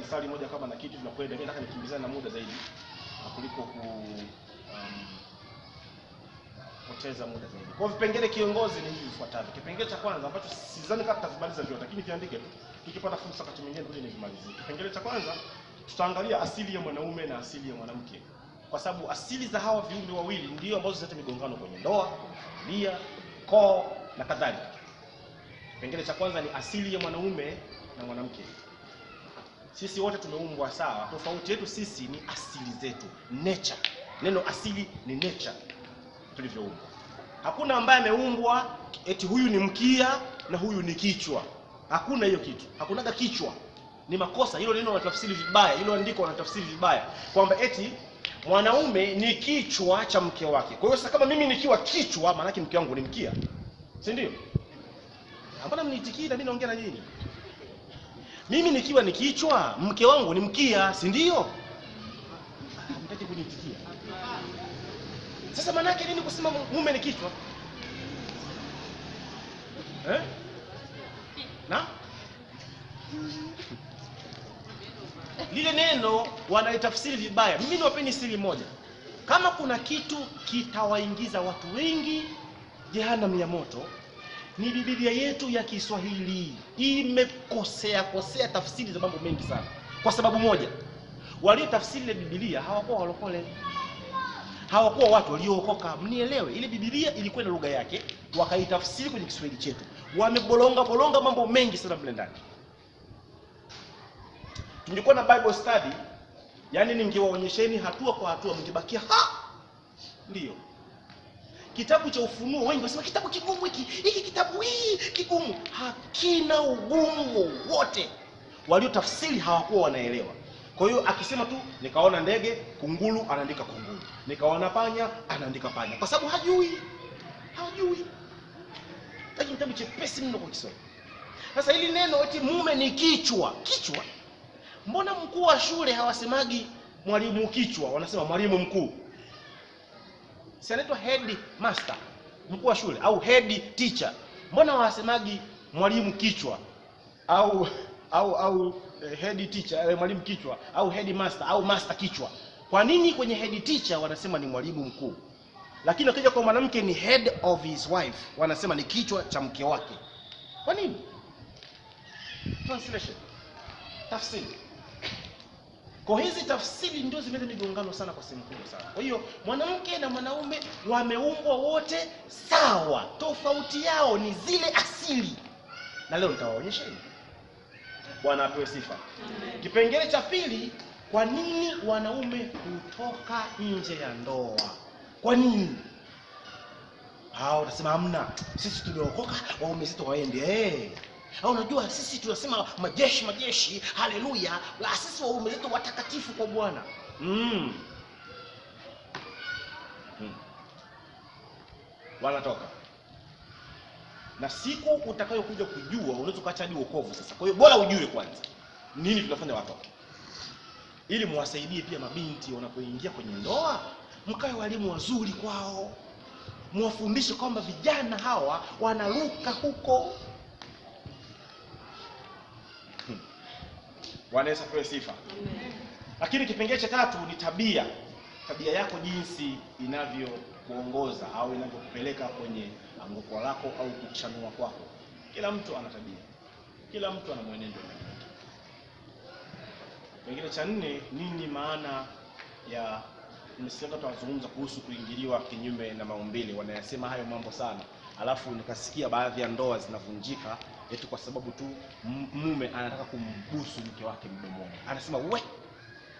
mstari mmoja kama na kitu tunakwenda, nataka nikimbizane na muda zaidi kuliko poteza muda zaidi. Kwa vipengele kiongozi ni hivi vifuatavyo. Kipengele cha kwanza ambacho sidhani kama tutavimaliza vyote, lakini kiandike tu. Tukipata fursa wakati mwingine tuje nivimalizie. Kipengele cha kwanza tutaangalia asili ya mwanaume na asili ya mwanamke. Kwa sababu asili za hawa viumbe wawili ndio ambazo zinaleta migongano kwenye ndoa, familia, koo na kadhalika. Kipengele cha kwanza ni asili ya mwanaume na mwanamke. Sisi wote tumeumbwa sawa. Tofauti yetu sisi ni asili zetu, nature. Neno asili ni nature tulivyoumbwa. Hakuna ambaye ameumbwa eti huyu ni mkia na huyu ni kichwa. Hakuna hiyo kitu. Hakunaga kichwa. Ni makosa. Hilo neno wanatafsiri vibaya. Hilo andiko wanatafsiri vibaya. Kwamba eti mwanaume ni kichwa cha mke wake. Kwa hiyo sasa kama mimi nikiwa kichwa, maana yake mke wangu ni mkia. Si ndio? Hapana, mniitikie na mimi naongea na nyinyi. Mimi nikiwa ni kichwa, mke wangu ni mkia, si ndio? Mtaki kuniitikia. Sasa maana yake nini kusema mume ni kichwa? Na? Lile neno wanaitafsiri vibaya. Mimi niwapeni siri moja. Kama kuna kitu kitawaingiza watu wengi jehanamu ya moto, ni Biblia yetu ya Kiswahili. Imekosea tafsiri za mambo mengi sana. Kwa sababu moja, walio tafsiri ile Biblia hawakuwa walokole. Hawakuwa watu waliookoka. Mnielewe, ile Biblia ilikuwa na lugha yake, wakaitafsiri kwenye Kiswahili chetu. Wamebolonga mambo mengi sana mle ndani. Tungekuwa na Bible study, yani ningewaonyesheni hatua kwa hatua, mngebakia ndio. Kitabu cha Ufunuo wengi wanasema kitabu kigumu hiki kitabu kigumu. Hakina ugumu wote. Walio tafsiri hawakuwa wanaelewa. Kwa hiyo akisema tu nikaona ndege, kunguru, anaandika kunguru. Nikaona panya, anaandika panya. Kwa sababu hajui. Lakini kitabu chepesi mno kwa Kiswahili. Sasa hili neno eti mume ni kichwa. Kichwa? Mbona mkuu wa shule hawasemagi mwalimu kichwa, wanasema mwalimu mkuu? Si anaitwa head master, mkuu wa shule, au head teacher. Mbona hawasemagi mwalimu kichwa au head teacher, mwalimu kichwa, au head master au master kichwa? Kwa nini kwenye head teacher wanasema ni mwalimu mkuu, lakini ukija kwa mwanamke ni head of his wife, wanasema ni kichwa cha mke wake? Kwa nini? Translation, tafsiri. Kwa hizi tafsiri ndio zimeleta migongano sana kwa sehemu kubwa sana. Kwa hiyo mwanamke na mwanaume wameumbwa wote sawa. Tofauti yao ni zile asili. Na leo nitawaonyesheni. Bwana apewe sifa. Kipengele cha pili, kwa nini wanaume kutoka nje ya ndoa? Kwa nini? Utasema hamna. Sisi tuliokoka, waume zetu waende. Au unajua sisi tunasema majeshi, haleluya, la sisi waume zetu watakatifu kwa Bwana. Wanatoka. Na siku utakayokuja kujua unaweza kuacha hadi wokovu sasa. Kwa hiyo bora ujue kwanza nini tunafanya watoke, ili muwasaidie pia mabinti wanapoingia kwenye ndoa, mkae walimu wazuri kwao. Muwafundishe kwamba vijana hawa wanaruka huko. Bwana Yesu apewe sifa. Lakini kipengele cha tatu ni tabia. Tabia yako jinsi inavyokuongoza au inavyokupeleka kwenye anguko lako au kuchanua kwako. Kila mtu ana tabia. Kila mtu ana mwenendo wake. Kipengele cha nne, nini maana ya, nimesikia watu wanazungumza kuhusu kuingiliwa kinyume na maumbile, wanayasema hayo mambo sana. Alafu nikasikia baadhi ya ndoa zinavunjika eti kwa sababu tu mume anataka kumbusu mke wake mdomoni. Anasema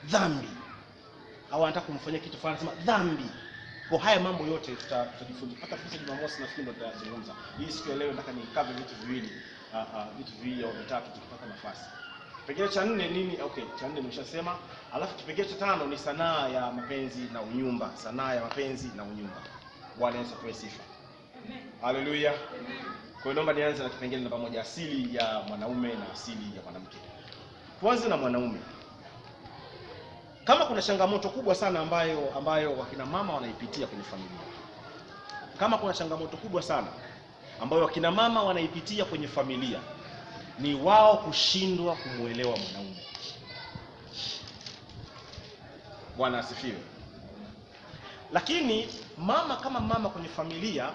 dhambi. Au anataka kumfanyia kitu fulani, anasema dhambi. Kwa haya mambo yote tutajifunza. Pata fursa Jumamosi nafikiri ndo tutazungumza. Hii siku ya leo nataka nikave vitu viwili au vitatu tukipata nafasi. Kipengele cha nne nini? Okay, cha nne nimeshasema. Alafu kipengele cha tano ni sanaa ya mapenzi na unyumba. Sanaa ya mapenzi na unyumba. Bwana Yesu apewe sifa. Haleluya. Kwa hiyo naomba nianze na kipengele namba moja, asili ya mwanaume na asili ya mwanamke. Tuanze na mwanaume. Kama kuna changamoto kubwa sana ambayo wakina mama wanaipitia kwenye familia. Kama kuna changamoto kubwa sana ambayo wakina mama wanaipitia kwenye familia, ni wao kushindwa kumuelewa mwanaume. Bwana asifiwe. Lakini mama kama mama kwenye familia,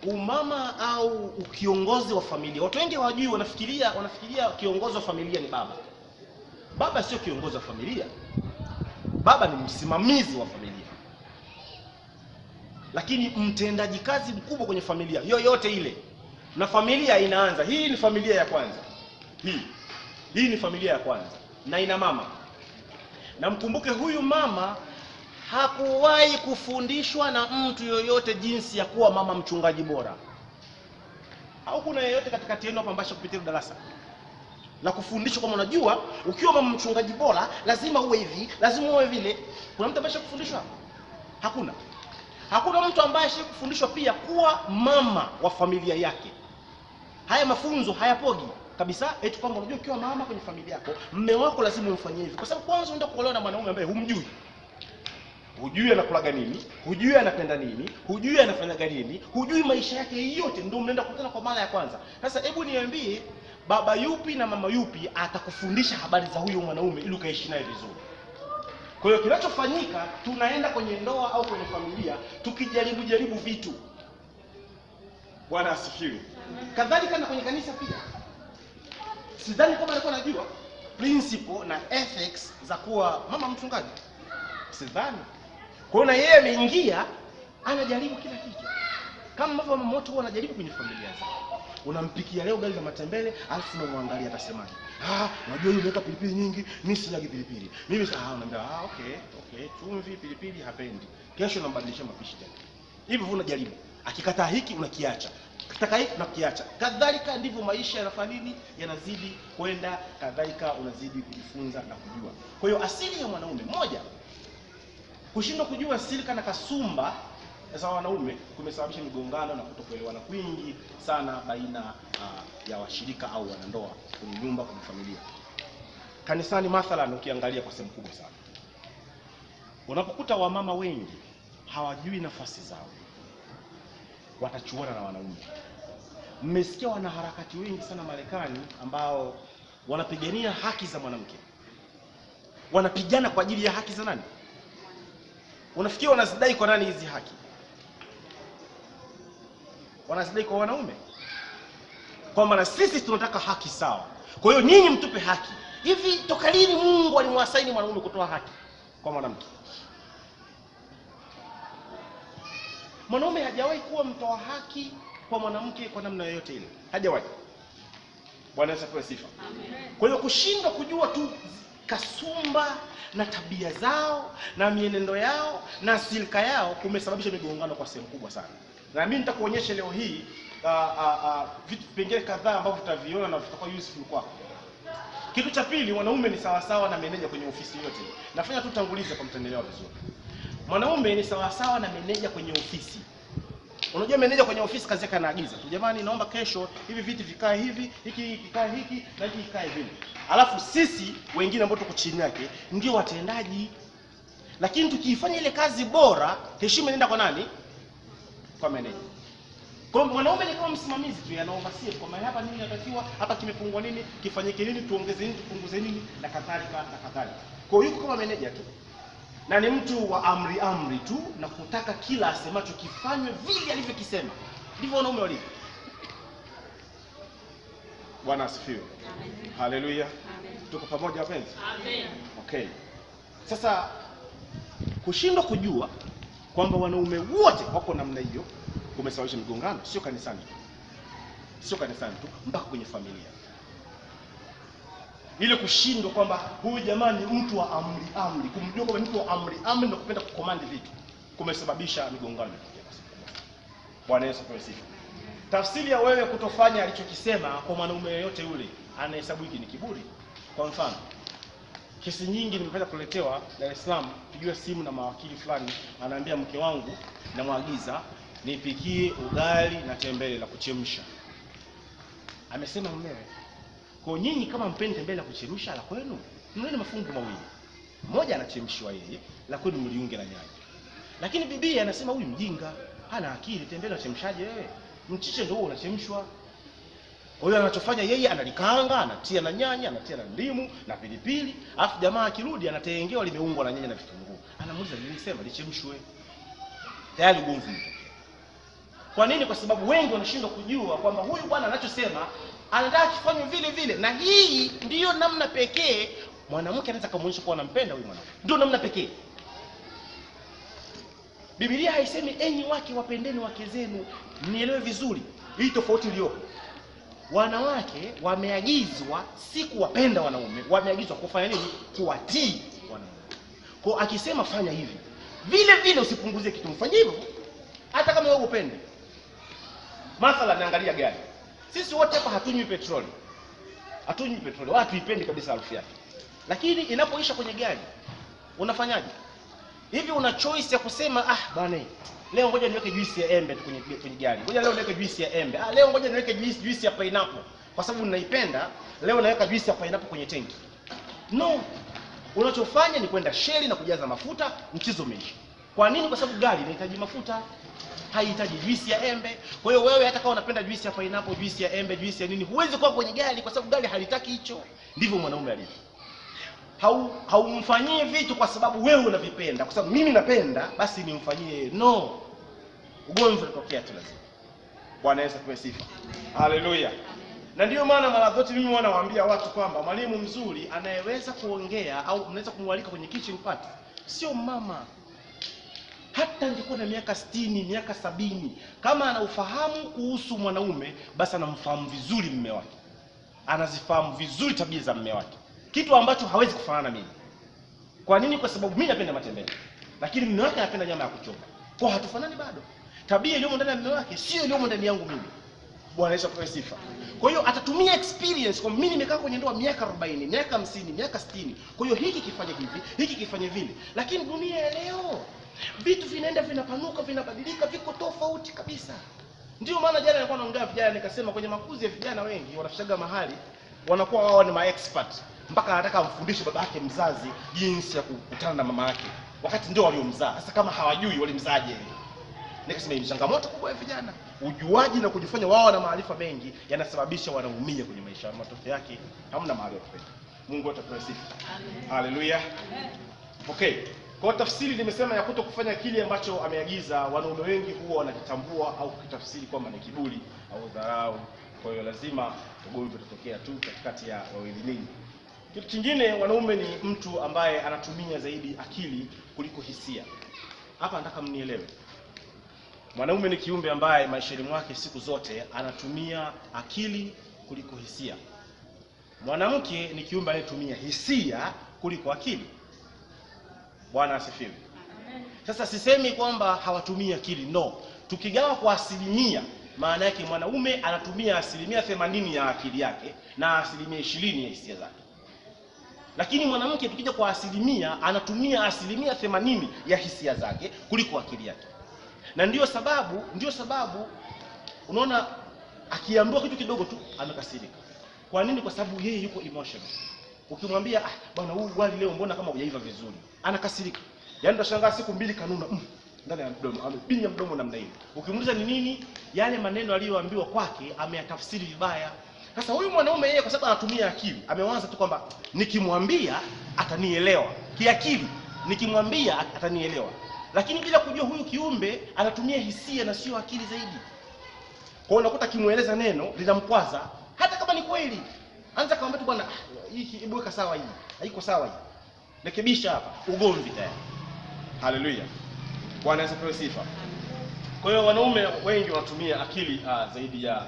umama au ukiongozi wa familia, watu wengi hawajui, wanafikiria kiongozi wa familia ni baba. Baba sio kiongozi wa familia. Baba ni msimamizi wa familia, lakini mtendaji kazi mkubwa kwenye familia yoyote ile. Na familia inaanza, hii ni familia ya kwanza, hii ni familia ya kwanza, na ina mama. Na mkumbuke huyu mama hakuwahi kufundishwa na mtu yoyote jinsi ya kuwa mama mchungaji bora. Au kuna yeyote katikati yenu hapa ambaye kupitia darasa la kufundishwa kama unajua ukiwa mama mchungaji bora lazima uwe hivi, lazima uwe vile? Kuna mtu ambaye kufundishwa? Hakuna. Hakuna mtu ambaye kufundishwa pia kuwa mama wa familia yake. Haya mafunzo hayapogi kabisa eti kwamba unajua ukiwa mama kwenye familia yako, mume wako lazima umfanyie hivi. Kwa sababu kwanza unaenda kuolewa na mwanaume ambaye humjui. Hujui anakulaga nini, hujui anapenda nini, hujui anafanyaga nini, hujui maisha yake yote, ndio mnaenda kukutana kwa mara ya kwanza. Sasa hebu niambie, baba yupi na mama yupi atakufundisha habari za huyo mwanaume ili ukaishi naye vizuri? Kwa hiyo kinachofanyika, tunaenda kwenye ndoa au kwenye familia tukijaribu vitu. Bwana asifiwe. Kadhalika na kwenye kanisa pia. Sidhani kama alikuwa anajua principle na ethics za kuwa mama mchungaji. Sidhani. Kwa hiyo na yeye ameingia anajaribu kila kitu. Kama mama moto huwa anajaribu kwenye familia zao. Unampikia leo gari za matembele, alafu unamwangalia atasemaje? Unajua yule unaweka pilipili nyingi, mimi silagi pilipili. Mimi unaambia okay, chumvi, pilipili hapendi. Kesho unambadilisha mapishi tena. Hivyo unajaribu. Akikataa hiki unakiacha. Akitaka hiki unakiacha. Kadhalika ndivyo maisha yanafanya nini? Yanazidi kwenda, kadhalika unazidi kujifunza na kujua. Kwa hiyo asili ya mwanaume moja, kushindwa kujua silika na kasumba za wanaume kumesababisha migongano na kutokuelewana kwingi sana baina ya washirika au wanandoa kwenye nyumba, kwenye familia. Kanisani mathalan ukiangalia kwa sehemu kubwa sana, unapokuta wamama wengi hawajui nafasi zao, watachuana na wanaume. Mmesikia wanaharakati wengi sana Marekani ambao wanapigania haki za mwanamke. Wanapigana kwa ajili ya haki za nani? Unafikiri wanazidai kwa nani hizi haki? Wanazidai kwa wanaume. Kwamba na sisi tunataka haki sawa, kwa hiyo nyinyi mtupe haki. Hivi toka lini Mungu alimwasaini mwanaume kutoa haki kwa mwanamke? Mwanaume hajawahi kuwa mtoa haki kwa mwanamke kwa namna yoyote ile. Hajawahi. Bwana Yesu apewe sifa. Amen. Kwa hiyo kushindwa kujua tu kasumba na tabia zao na mienendo yao na silika yao kumesababisha migongano kwa sehemu kubwa sana. Na mimi nitakuonyesha leo hii vitu vipengele kadhaa ambavyo tutaviona na vitakuwa useful kwako. Kitu cha pili, mwanaume ni sawa na meneja kwenye ofisi yote. Nafanya tu tanguliza kwa mtendelewa vizuri. Mwanaume ni sawa na meneja kwenye ofisi. Unajua meneja kwenye ofisi kazi yake anaagiza. Jamani, naomba kesho hivi viti vikae hivi, hiki kikae hiki na hiki kikae hivi. Alafu sisi wengine ambao tuko chini yake ndio watendaji. Lakini tukiifanya ile kazi bora, heshima inaenda kwa nani? Kwa meneja. Kwa hiyo mwanaume ni kama msimamizi tu, anaoversee kwa maana hapa nini inatakiwa, hapa kimepungua nini, kifanyike nini, tuongeze nini, tupunguze nini na kadhalika na kadhalika. Kwa hiyo yuko kama meneja tu. Na ni mtu wa amri tu na kutaka kila asemacho kifanywe vile alivyokisema. Ndivyo wanaume walivyo. Bwana asifiwe. Amen. Haleluya. Amen. Tuko pamoja wapenzi? Amen. Okay. Sasa kushindwa kujua kwamba wanaume wote wako namna hiyo kumesababisha migongano, sio kanisani tu. Sio kanisani tu, mpaka kwenye familia. Ile kushindwa kwamba huyu jamani mtu wa amri, kumjua kwamba mtu wa amri na kupenda kukomandi vitu kumesababisha migongano. Bwana Yesu apewe sifa. Tafsiri ya wewe kutofanya alichokisema kwa mwanaume yote yule anahesabu hiki ni kiburi. Kwa mfano, kesi nyingi nimepata kuletewa Dar es Salaam, pigiwa simu na mawakili fulani, anaambia mke wangu namwagiza nipikie ugali na tembele la kuchemsha. Amesema mumewe, kwa nyinyi kama mpendi tembele la kuchemsha la kwenu, mnene mafungu mawili. Moja anachemshwa yeye, la kwenu mliunge na nyanya. Lakini bibi anasema huyu mjinga, hana akili, tembele unachemshaje wewe? Mchiche ndio unachemshwa. Huyo anachofanya yeye analikaanga, anatia na nyanya, anatia na ndimu na pilipili, alafu jamaa akirudi anatengewa limeungwa na nyanya na vitunguu. Anamuuliza nilisema lichemshwe. Tayari ugomvi umetokea. Kwa nini? Kwa sababu wengi wanashindwa kujua kwamba huyu bwana anachosema anataka kifanywe vile vile, na hii ndiyo namna pekee mwanamke anaweza kumuonyesha kuwa anampenda huyu mwanamke. Ndio namna pekee. Biblia haisemi enyi wake wapendeni wake zenu. Nielewe vizuri hii tofauti iliyopo. Wanawake wameagizwa si kuwapenda wanaume, wameagizwa kufanya nini? Kuwatii wanaume. Kwa akisema fanya hivi, vile vile usipunguzie kitu, mfanye hivyo hata kama wewe upende. Mathalan, naangalia gari. Sisi wote hapa hatunywi petroli. Hatunywi petroli, wala tuipendi kabisa harufu yake. Lakini inapoisha kwenye gari, unafanyaje? Hivi una choice ya kusema bwana, leo ngoja niweke juice ya embe kwenye gari. Ngoja leo niweke juice ya embe. Leo ngoja niweke juice ya pineapple kwa sababu ninaipenda. Leo naweka juice ya pineapple kwenye tenki. No. Unachofanya ni kwenda Shell na kujaza mafuta, mchezo umeisha. Kwa nini? Kwa sababu gari inahitaji mafuta, haihitaji juice ya embe. Kwa hiyo wewe hata kama unapenda juice ya pineapple, juice ya embe, juice ya nini, huwezi kuwa kwenye gari kwa sababu gari halitaki hicho. Ndivyo mwanaume alivyo. Haumfanyie vitu kwa sababu wewe unavipenda, kwa sababu mimi napenda basi nimfanyie. No. Ugomvi unatokea tu lazima. Bwana Yesu apewe sifa. Haleluya. Na ndiyo maana mara zote mimi wanawaambia watu kwamba mwalimu mzuri anayeweza kuongea au mnaweza kumwalika kwenye kitchen party sio mama. Hata angekuwa na miaka 60, miaka 70, kama ana ufahamu kuhusu mwanaume, basi anamfahamu vizuri mume wake. Anazifahamu vizuri tabia za mume wake. Kitu ambacho hawezi kufanana mimi. Kwa nini? Kwa sababu mimi napenda matembele, lakini mume wake anapenda nyama ya kuchoma. Kwa hatufanani bado. Tabia iliyomo ndani ya mume wake sio iliyomo ndani yangu mimi. Bwana Yesu apewe sifa. Kwa hiyo atatumia experience. Kwa mimi nimekaa kwenye ndoa miaka 40, miaka 50, miaka 60. Kwa hiyo hiki kifanye hivi, hiki kifanye vile. Lakini dunia ya leo vitu vinaenda vinapanuka, vinabadilika, viko tofauti kabisa. Ndio maana jana nilikuwa naongea vijana nikasema kwenye makuzi ya vijana wengi wanafishaga mahali wanakuwa wao ni ma-expert. Mpaka anataka amfundishe baba yake mzazi jinsi ya kukutana na mama yake, wakati ndio waliomzaa. Sasa kama hawajui walimzaje? Nikasema ni changamoto kubwa ya vijana. Ujuaji na kujifanya wao na maarifa mengi yanasababisha wanaumia kwenye maisha. Matokeo yake hamna mahali pa kwenda. Mungu atapewa sifa. Haleluya. Okay. Kwa tafsiri nimesema ya kutokufanya kile ambacho ameagiza, wanaume wengi huwa wanajitambua au kutafsiri kwamba ni kiburi au dharau. Kwa hiyo lazima ugomvi utatokea tu katikati ya wawili ninyi. Kitu kingine, wanaume ni mtu ambaye anatumia zaidi akili kuliko hisia. Hapa nataka mnielewe. Mwanaume ni kiumbe ambaye maishani mwake siku zote anatumia akili kuliko hisia. Mwanamke ni kiumbe anayetumia hisia kuliko akili. Bwana asifiwe. Sasa sisemi kwamba hawatumii akili, no. Tukigawa kwa asilimia, maana yake mwanaume anatumia 80% ya akili yake na 20% ya hisia zake. Lakini mwanamke tukija kwa asilimia, anatumia 80% ya hisia zake kuliko akili yake. Na ndio sababu unaona akiambiwa kitu kidogo tu amekasirika. Kwa nini? Kwa sababu yeye yuko emotional. Ukimwambia bwana huu wali leo mbona kama hujaiva vizuri, anakasirika. Yaani utashangaa siku 2 kanuna ndani ya mdomo, amepinya mdomo namna hiyo. Ukimuuliza ni nini, yale maneno aliyoambiwa kwake ameyatafsiri vibaya. Sasa huyu mwanaume yeye kwa sababu anatumia akili, amewaza tu kwamba nikimwambia atanielewa. Kiakili nikimwambia atanielewa. Lakini bila kujua huyu kiumbe anatumia hisia na sio akili zaidi. Kwa hiyo unakuta kimueleza neno linamkwaza hata kama ni kweli. Anza kumwambia tu bwana hiki hebu weka sawa hii. Haiko sawa hii. Rekebisha hapa, ugomvi tayari. Haleluya. Bwana asifiwe sifa. Kwa hiyo wanaume wengi wanatumia akili zaidi ya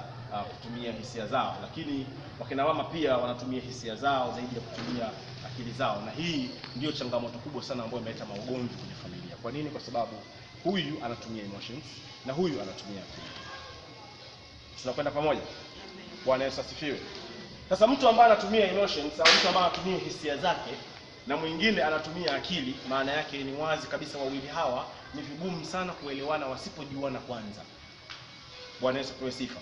kutumia hisia zao, lakini wakina mama pia wanatumia hisia zao zaidi ya kutumia akili zao, na hii ndio changamoto kubwa sana ambayo imeleta maugomvi kwenye familia. Kwa nini? Kwa sababu huyu anatumia emotions na huyu anatumia akili. Tunakwenda pamoja. Bwana Yesu asifiwe. Sasa mtu ambaye anatumia emotions au mtu ambaye anatumia hisia zake na mwingine anatumia akili, maana yake ni wazi kabisa wawili hawa ni vigumu sana kuelewana wasipojuana kwanza. Bwana Yesu apewe sifa.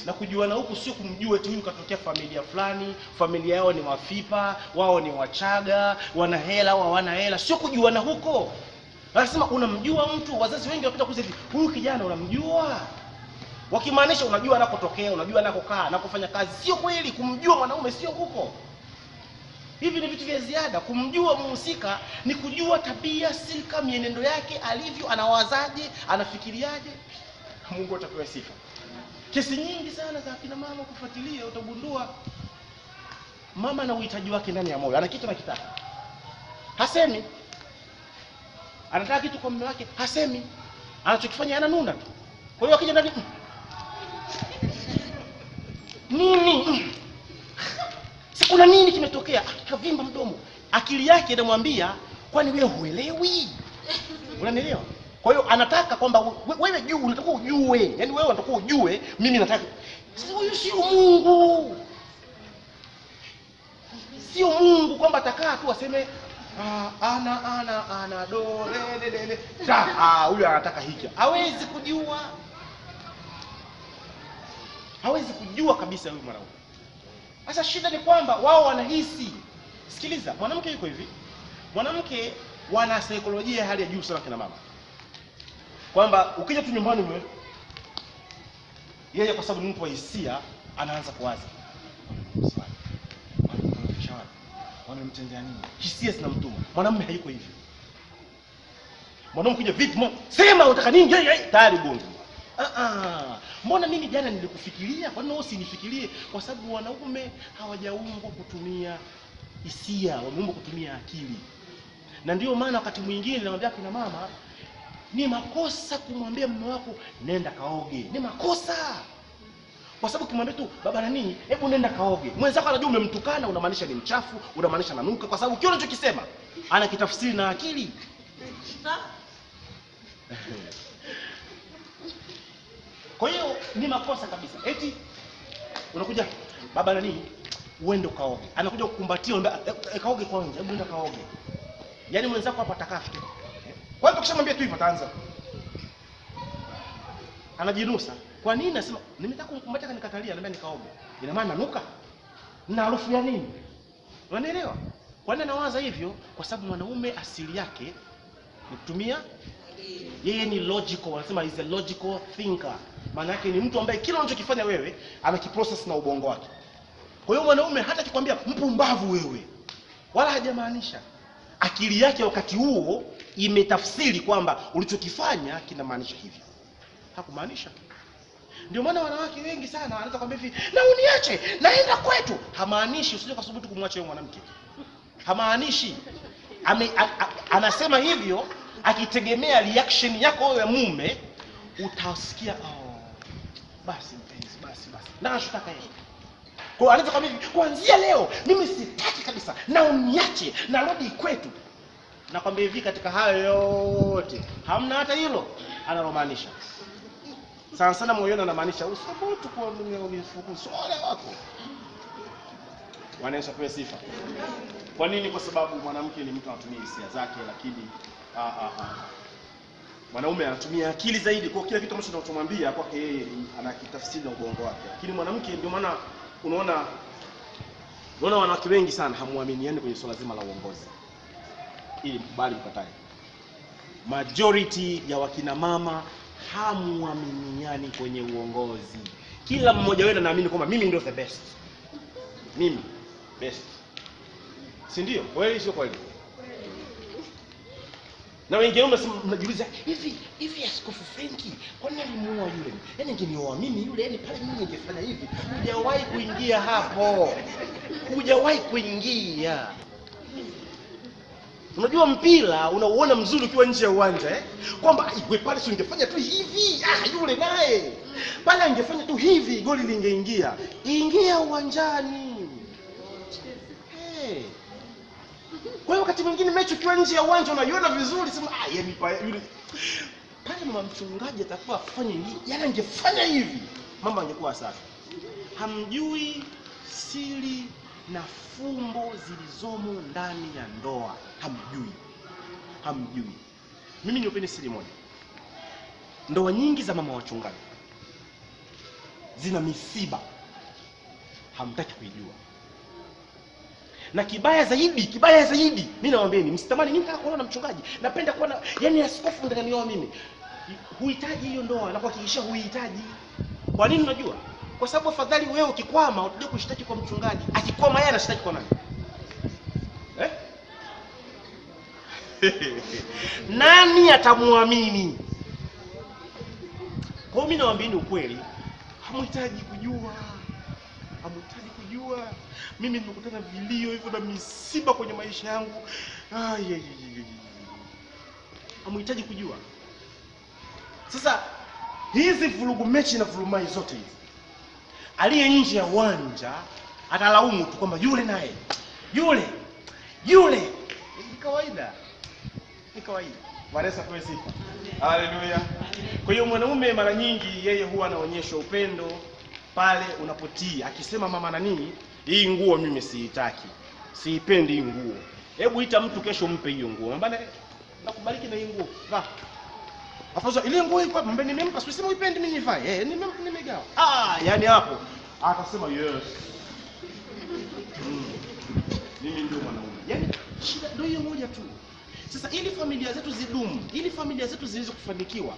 Na kujuana huku sio kumjua eti huyu katokea familia fulani, familia yao ni Wafipa, wao ni Wachaga, wana hela au hawana hela, sio kujuana huko. Anasema unamjua mtu, wazazi wengi wanapita kusema huyu kijana unamjua? Wakimaanisha unajua anakotokea, unajua anakokaa, anakofanya kazi. Sio kweli. Kumjua mwanaume sio huko. Hivi ni vitu vya ziada. Kumjua mhusika ni kujua tabia, silka, mienendo yake, alivyo, anawazaje, anafikiriaje. Mungu atapewa sifa. Kesi nyingi sana za kina mama kufuatilia, utagundua mama na uhitaji wake ndani ya moyo. Ana kitu anakitaka, hasemi. Anataka kitu kwa mume wake, hasemi. Anachokifanya ananuna tu. Kwa hiyo akija ndani nini? Sikuna nini kimetokea? Akavimba mdomo. Akili yake inamwambia, kwani wewe huelewi? Unanielewa? Kwa hiyo anataka kwamba wewe juu unataka ujue. Yaani wewe unataka ujue, mimi nataka. Sasa huyu sio Mungu. Sio Mungu kwamba atakaa tu aseme ana do le. Huyu anataka hiki. Hawezi kujua. Hawezi kujua kabisa huyu mwanaume. Sasa shida ni kwamba wao wanahisi. Sikiliza, mwanamke yuko hivi. Mwanamke wana saikolojia ya hali ya juu sana kina mama. Kwamba ukija tu nyumbani wewe, yeye kwa sababu ni mtu wa hisia anaanza kuwaza. Wanamtendea nini? Hisia zinamtuma. Mwanamume hayuko hivi. Mwanamume kuja vipi? Sema unataka nini? Tayari bongo. Mbona mimi jana nilikufikiria? Kwa nini usinifikirie? Kwa sababu wanaume hawajaumbwa kutumia hisia, wameumbwa kutumia akili. Na ndio maana wakati mwingine naambia kina mama, ni makosa kumwambia mume wako nenda kaoge. Ni makosa. Kwa sababu kimwambia tu baba na nini, hebu nenda kaoge. Mwenzako anajua umemtukana, unamaanisha ni mchafu, unamaanisha nanuka, kwa sababu kile unachokisema anakitafsiri na akili. Kwa hiyo ni makosa kabisa. Eti unakuja baba na nini, uende kaoge. Anakuja kukumbatia, kaoge kwanza, hebu nenda kaoge. Yaani mwenzako hapa atakafi. Kwa hiyo ukishamwambia tu hivyo ataanza. Anajinusa. Kwa nini nasema nimetaka kumkumbatia kanikatalia, anambia nikaoge. Ina maana nanuka? Na harufu ya nini? Unanielewa? Kwa nini nawaza hivyo? Kwa sababu mwanaume asili yake ni kutumia, yeye ni logical, wanasema is a logical thinker. Maana yake ni mtu ambaye kila unachokifanya wewe anakiprocess na ubongo wake. Kwa hiyo mwanaume hata akikwambia mpumbavu wewe, wala hajamaanisha. Akili yake wakati huo imetafsiri kwamba ulichokifanya kinamaanisha hivyo. Hakumaanisha. Ndio maana wanawake wengi sana wanaanza kwambia hivi, na uniache, naenda kwetu. Hamaanishi usije kusubutu kumwacha yule mwanamke. Hamaanishi. Anasema hivyo akitegemea reaction yako wewe mume, utasikia basi mpenzi, basi. Na anachotaka yeye. Kwa hiyo anaanza kwambia hivi, kuanzia leo mimi sitaki kabisa, na uniache, narudi kwetu. Nakwambia hivi, katika hayo yote hamna hata hilo analomaanisha. Sana moyoni anamaanisha usubutu kwa mume ulifukuza ole wako. Wanaisha kwa sifa. Kwa nini? Kwa sababu mwanamke ni mtu anatumia hisia zake, lakini mwanaume anatumia akili zaidi. Kwa kila kitu ambacho tunamwambia kwake yeye anakitafsiri na ubongo wake. Lakini mwanamke, ndio maana unaona wanawake wengi sana hamuaminiani kwenye swala zima la uongozi. Ili mkubali mkatae. Majority ya wakina mama hamuaminiani kwenye uongozi. Kila mmoja wenu anaamini kwamba mimi ndio the best. Mimi best. Si ndio? Kweli sio kweli? Na wengine mnajiuliza hivi Askofu Frenki, kwa nini alimuoa yule? Yaani ningeoa mimi yule, yaani pale mimi ningefanya hivi. Hujawahi kuingia hapo. Hujawahi kuingia. Unajua mpira unauona mzuri ukiwa nje ya uwanja kwamba wewe pale sio ungefanya tu hivi, yule naye pale angefanya tu hivi, goli lingeingia. Ingia uwanjani. Kwa hiyo wakati mwingine mechi ukiwa nje ya uwanja unaiona vizuri, sema yeye yule pale mama mchungaji atakuwa afanye hivi, yaani angefanya hivi, mambo angekuwa safi. Hamjui siri na fumbo zilizomo ndani ya ndoa. Hamjui. Mimi niopeni siri moja. Ndoa nyingi za mama wachungaji zina misiba. Hamtaki kuijua. Na kibaya zaidi, mimi nawaambieni, msitamani mimi nataka kuona mchungaji. Napenda kuona, yaani askofu ndani yao mimi. Huhitaji hiyo ndoa, na kuhakikisha huhitaji. Kwa nini unajua? Kwa sababu afadhali wewe ukikwama utaje kushtaki kwa mchungaji, akikwama yeye anashtaki kwa nani? Nani atamuamini? Kwa mimi nawaambieni ukweli, hamhitaji kujua. Hamhitaji kujua. Mimi nimekutana vilio hivyo na misiba kwenye maisha yangu. Hamhitaji kujua. Sasa hizi vurugu mechi na vurumai zote hizi, aliye nje ya uwanja atalaumu tu kwamba yule naye yule ni kawaida. Ni kawaida. Wanaweza kwa sifa. Haleluya. Kwa hiyo mwanaume mara nyingi yeye huwa anaonyesha upendo pale unapotii. Akisema mama na nini, hii nguo mimi siitaki. Siipendi hii nguo. Hebu ita mtu kesho mpe hiyo nguo. Mbona nakubariki na hii nguo. Va. Afaza ile nguo iko hapa, mbona nimempa, sisema uipendi mimi nivae. Nimegawa. Yani hapo atasema yes. Mimi ndio mwanaume. Yani shida ndio hiyo moja tu. Sasa ili familia zetu zidumu, ili familia zetu ziweze kufanikiwa,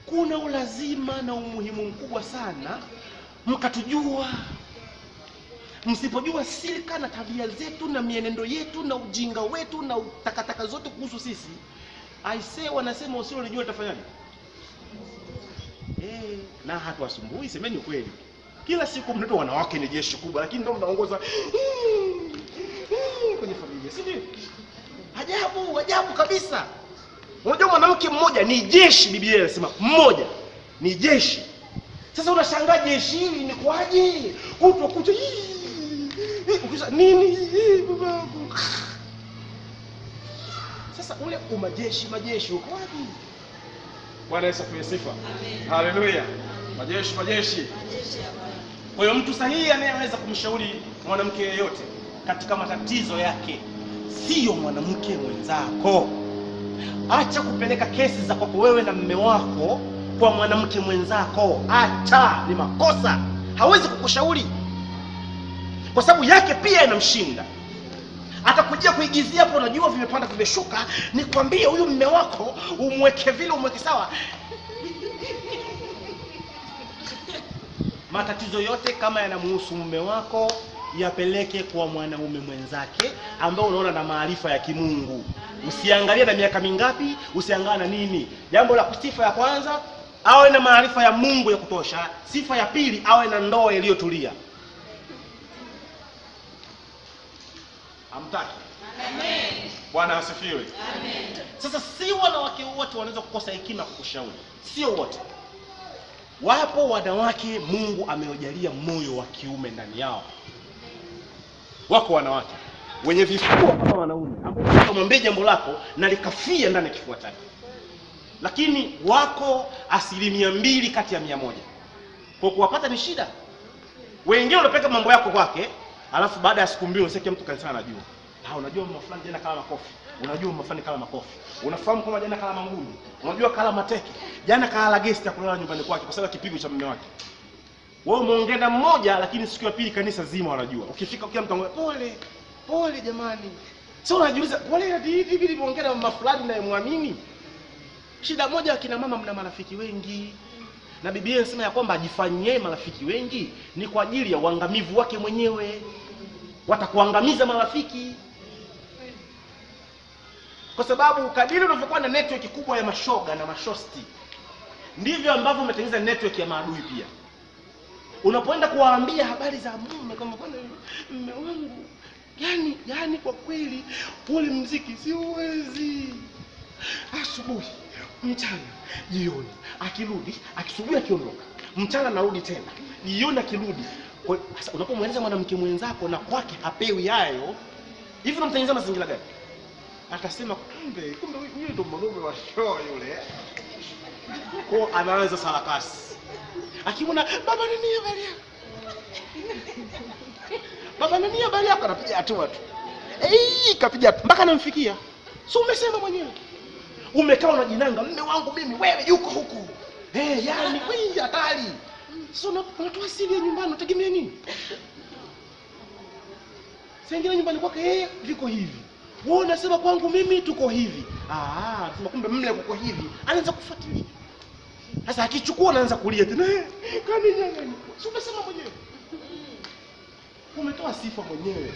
kuna ulazima na umuhimu mkubwa sana mkatujua. Msipojua silika na tabia zetu na mienendo yetu na ujinga wetu na takataka zote kuhusu sisi, aisee wanasema usiojua utafanyaje? Na hatuwasumbui, semeni ukweli. Kila siku mnaitwa wanawake ni jeshi kubwa, lakini ndio mnaongoza kwenye familia, si ndio? Ajabu kabisa. Unajua mwanamke mmoja ni jeshi, Biblia inasema mmoja ni jeshi. Sasa unashangaa jeshi hili ni kwaje? Kutokuja ukisha nini babangu. Sasa ule majeshi uko wapi? Bwana Yesu apewe sifa. Haleluya. Majeshi. Kwa hiyo mtu sahihi anayeweza kumshauri mwanamke yeyote katika matatizo yake sio mwanamke mwenzako. Acha kupeleka kesi za kwako wewe na mume wako kwa mwanamke mwenzako. Acha, ni makosa. Hawezi kukushauri kwa sababu yake pia inamshinda. Atakujia kuigizia hapo, unajua vimepanda vimeshuka, nikwambie huyu mume wako umweke vile, umweke sawa. Matatizo yote kama yanamhusu mume wako yapeleke kwa mwanaume mwenzake ambaye unaona na maarifa ya kimungu. Usiangalie na miaka mingapi, usiangalie na nini. Jambo la sifa ya kwanza, awe na maarifa ya Mungu ya kutosha. Sifa ya pili, awe na ndoa iliyotulia. Amtaki? Amen. Bwana asifiwe. Amen. Sasa si wanawake wote wanaweza kukosa hekima kukushauri. Sio wote. Wapo wanawake Mungu amewajalia moyo wa kiume ndani yao. Wako wanawake wenye vifua kama wanaume ambao ukamwambia jambo lako na likafia ndani ya kifua chake. Lakini wako 2% kati ya 100. Kwa kuwapata ni shida. Wengine unapeka mambo yako kwake, alafu baada ya siku mbili unasikia mtu kanisa anajua. Unajua mama fulani jana kala makofi. Unajua mama fulani kala makofi. Unafahamu kama jana kala mangumi. Unajua kala mateke. Jana kala guest ya kulala nyumbani kwake kwa sababu kipigo cha mume wake. Wewe umeongea mmoja lakini siku ya pili kanisa zima wanajua. Ukifika kila mtu anamwambia pole jamani. Sio unajiuliza pole hivi nimeongea na mama fulani na yemwamini. Shida moja, akina mama mna marafiki wengi. Na Biblia inasema ya kwamba ajifanyie marafiki wengi ni kwa ajili ya uangamivu wake mwenyewe. Watakuangamiza marafiki. Kwa sababu kadiri unavyokuwa na network kubwa ya mashoga na mashosti, ndivyo ambavyo umetengeneza network ya maadui pia. Unapoenda kuwaambia habari za mume kama bwana mume wangu, yani kwa kweli ule muziki siwezi. Asubuhi, mchana, jioni, akirudi, akisubiri akiondoka. Mchana narudi tena. Jioni akirudi. Kwa sasa unapomweleza mwanamke mwenzako na kwake hapewi hayo, hivi unamtengeneza mazingira gani? Atasema kumbe huyu ndo mwanaume wa show yule. Kwa anaanza sarakasi. Akimwona baba nani habari yako? Baba nani habari yako? Anapiga hatua tu. Kapiga mpaka anamfikia. Si umesema mwenyewe. Umekaa unajinanga, mume wangu mimi, wewe yuko huku. Yani wewe hatari. Sio unatoa siri nyumbani, unategemea nini? Sasa nyumbani kwake viko hivi. Wewe unasema kwangu mimi tuko hivi. Sema kumbe mle kuko hivi. Anaanza kufuatilia. Sasa akichukua anaanza kulia tena, kaninyang'anya. Si umesema mwenyewe? Umetoa sifa mwenyewe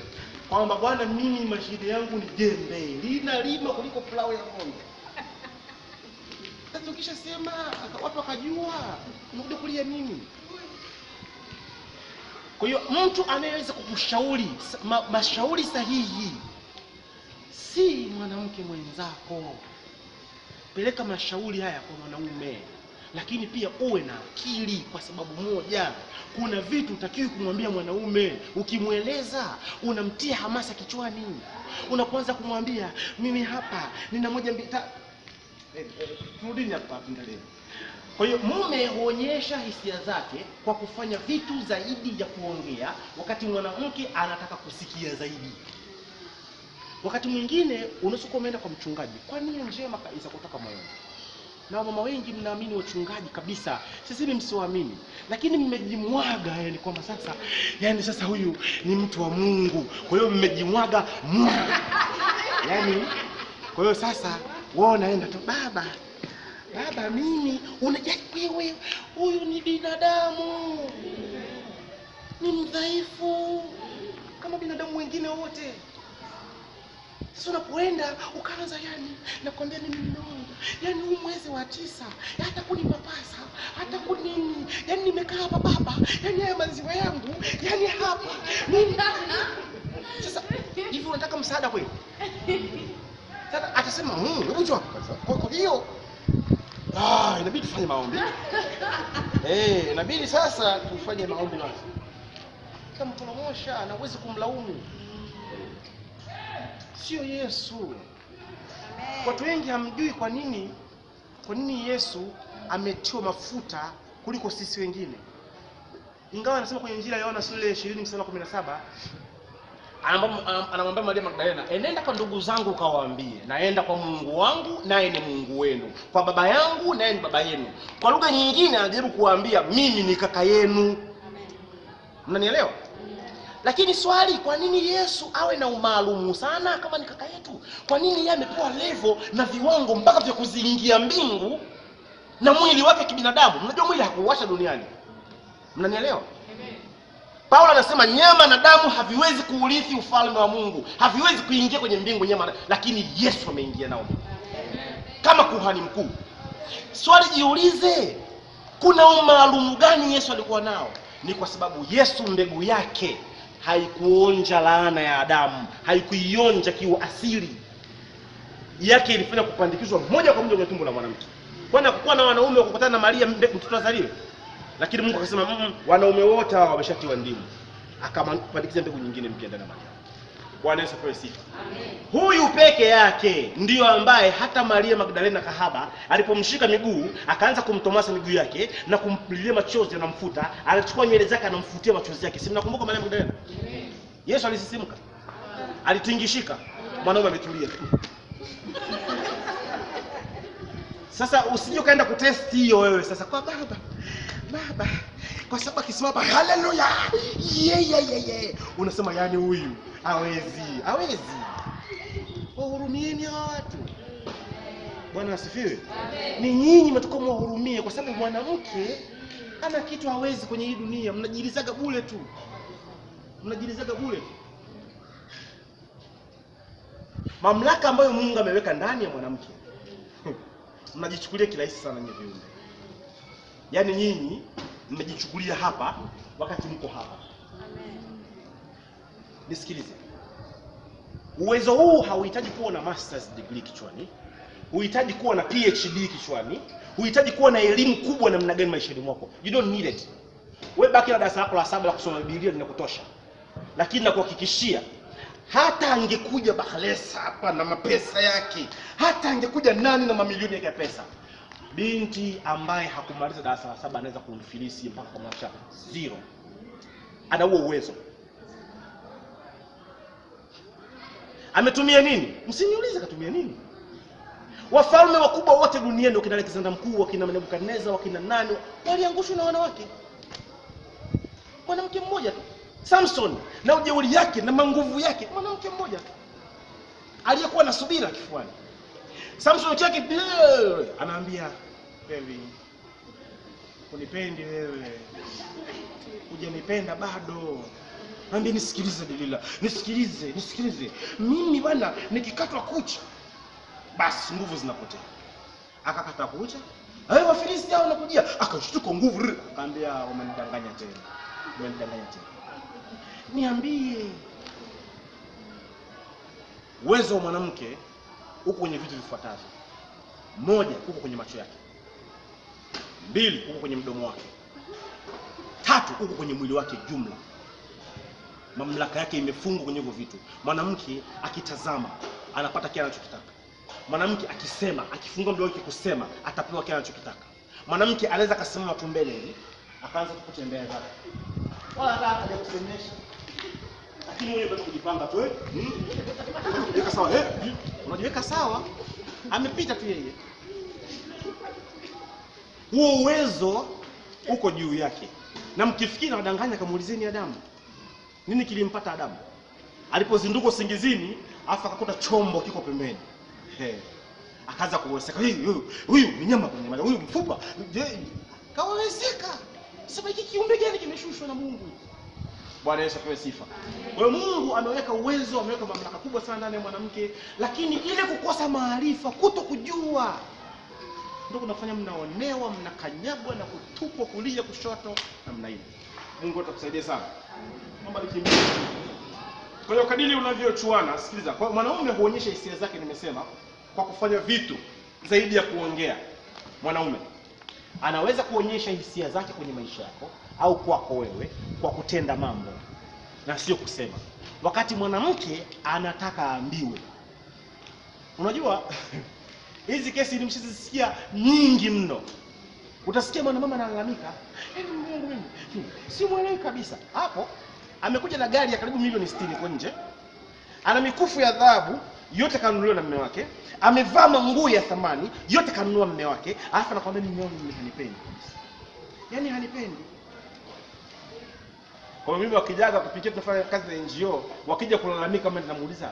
kwamba bwana, mimi mashine yangu ni jembe, linalima kuliko plau ya ng'ombe. Sasa ukishasema watu wakajua, unakuja kulia nini? Kwa hiyo mtu anayeweza kukushauri mashauri sahihi si mwanamke mwenzako. Peleka mashauri haya kwa mwanaume, lakini pia uwe na akili, kwa sababu moja, kuna vitu utakiwi kumwambia mwanaume. Ukimweleza unamtia hamasa kichwani. Unapoanza kumwambia mimi hapa nina moja mbili tatu, turudini hapa ndani. Kwa hiyo mume huonyesha hisia zake kwa kufanya vitu zaidi ya kuongea, wakati mwanamke anataka kusikia zaidi. Wakati mwingine unaweza kuenda kwa mchungaji kwa nia njema kabisa kutoka moyoni. Na mama wengi mnaamini wachungaji kabisa. Sisi ni msioamini, lakini mmejimwaga yani kwamba sasa sasa huyu ni mtu wa Mungu. Kwa hiyo mmejimwaga yani, kwa hiyo sasa wewe unaenda tu, baba mimi wewe, huyu ni binadamu, ni mdhaifu kama binadamu wengine wote. Sasa unapoenda ukaanza nakwambia mimi nimeona huu mwezi wa 9 hata kunipapasa hata kunini, nimekaa hapa baba, haya maziwa yangu hapa mimi. Sasa hivi unataka msaada kweli? Sasa atasema unajua kwa hiyo inabidi tufanye maombi. Inabidi sasa tufanye maombi basi. Kama tunamosha na uweze kumlaumu, sio Yesu. Amen. Watu wengi hamjui kwa nini Yesu ametiwa mafuta kuliko sisi wengine. Ingawa anasema kwenye Injili ya Yohana sura 20:17 anamwambia Maria Magdalena, enenda kwa ndugu zangu ukawaambie, naenda kwa Mungu wangu naye ni Mungu wenu, kwa baba yangu naye ni baba yenu. Kwa lugha nyingine anajaribu kuwaambia mimi ni kaka yenu. Mnanielewa? Lakini swali, kwa nini Yesu awe na umaalumu sana kama ni kaka yetu? Kwa nini yeye amepewa level na viwango mpaka vya kuziingia mbingu na mwili wake kibinadamu? Mnajua mwili hakuuacha duniani. Mnanielewa? Paulo anasema nyama na damu haviwezi kuurithi ufalme wa Mungu, haviwezi kuingia kwenye mbingu nyama, lakini Yesu ameingia nao kama kuhani mkuu. Swali jiulize, kuna umaalumu gani Yesu alikuwa nao? Ni kwa sababu Yesu mbegu yake haikuonja laana ya Adamu, haikuionja kiu asili yake, ilifanya kupandikizwa moja kwa moja kwenye tumbo la mwanamke. Kwani hakukuwa na wanaume wakukutana na Maria mtoto azaliwe? Lakini Mungu akasema wanaume wote hao wameshatiwa ndimu, akapandikiza mbegu nyingine mpya ndani ya Maria. Bwana Yesu apewe sifa. Huyu peke yake ndiyo ambaye hata Maria Magdalena kahaba alipomshika miguu akaanza kumtomasa miguu yake na kumlilia machozi na mfuta, alichukua nywele zake anamfutia machozi yake. Si mnakumbuka Maria Magdalena? Yesu alisisimka, alitingishika, mwanaume ametulia. Sasa usije kaenda kutest hiyo wewe sasa kwa baba, kwa sababu akisimama haleluya unasema huyu hawezi. Wahurumieni hawa watu. Bwana asifiwe. Ni nyinyi mtakao muwahurumie, kwa sababu mwanamke ana kitu hawezi kwenye hii dunia. Mnajilizaga bure tu. Mamlaka ambayo Mungu ameweka ndani ya mwanamke mnajichukulia kirahisi sana nyinyi viumbe. Nyinyi mmejichukulia hapa wakati mko hapa. Amen. Nisikilize. Uwezo huu hauhitaji kuwa na masters degree kichwani, huhitaji kuwa na PhD kichwani, huhitaji kuwa na elimu kubwa namna gani maishani mwako. You don't need it. Wewe baki na darasa lako la 7 la kusoma Biblia linakutosha. Lakini nakuhakikishia, hata angekuja Bakhresa hapa na mapesa yake, hata angekuja nani na mamilioni yake ya pesa, binti ambaye hakumaliza darasa la 7 anaweza kumfilisi mpaka kwa mwaka 0. Ana huo uwezo. Ametumia nini? Msiniulize katumia nini. Wafalme wakubwa wote duniani, wakina Alexander Mkuu, wakina Nebukadneza, wakina nani, waliangushwa na wanawake. Mwanamke mmoja tu. Samson na ujeuri yake na manguvu yake, mwanamke mmoja tu aliyekuwa na subira kifuani. Samson chake anaambia, baby, unipendi wewe. Hujanipenda bado. Naambia nisikilize Delila. Nisikilize. Mimi bwana nikikatwa kucha basi nguvu zinapotea. Akakata kucha. Wafilisti hao wanakujia. Akashtuka nguvu. Akaambia umenidanganya tena. Niambie. Uwezo wa mwanamke uko kwenye vitu vifuatavyo. 1, uko kwenye macho yake. 2, uko kwenye mdomo wake. 3, uko kwenye mwili wake jumla. Mamlaka yake imefungwa kwenye hivyo vitu. Mwanamke akitazama anapata kile anachokitaka. Mwanamke akisema, akifungua mdomo wake kusema, atapewa kile anachokitaka. Mwanamke anaweza kasimama tu mbele hivi, akaanza kutembea zake. Wala hata haja kusemesha. Lakini mwenyewe bado kujipanga tu unajiweka sawa unajiweka sawa. Amepita tu yeye. Huo uwezo uko juu yake. Na mkifikiri na wadanganya kamuulizeni Adamu. Nini kilimpata Adamu? Alipozinduka usingizini, afa akakuta chombo kiko pembeni. Akaanza kuweseka. Huyu ni nyama kwenye maji. Huyu mfupa. Kaweseka. Sasa hiki kiumbe gani kimeshushwa na Mungu? Bwana Yesu apewe sifa. Kwa hiyo Mungu ameweka uwezo, ameweka mamlaka kubwa sana ndani ya mwanamke, lakini ile kukosa maarifa, kutokujua ndio kunafanya mnaonewa, mnakanyagwa na kutupwa kulia kushoto namna hiyo. Mungu atakusaidia sana. Naomba nikimbie. Kwa hiyo kadiri unavyochuana, sikiliza. Kwa mwanaume huonyesha hisia zake nimesema kwa kufanya vitu zaidi ya kuongea. Mwanaume anaweza kuonyesha hisia zake kwenye maisha yako au kwako wewe kwa kutenda mambo na sio kusema. Wakati mwanamke anataka aambiwe. Unajua hizi kesi nimeshazisikia nyingi mno. Utasikia mwanamama analalamika, Mungu mimi si mwelewi kabisa. Hapo amekuja na gari ya karibu milioni 60 kwa nje. Ana mikufu ya dhahabu yote kanunuliwa na mume wake. Amevaa manguo ya thamani yote kanunua mume wake. Alafu anakuambia mume wangu hanipendi kabisa. Yaani hanipendi. Kwa mimi wakijaga kupitia tunafanya kazi ya NGO, wakija kulalamika kama ninamuuliza,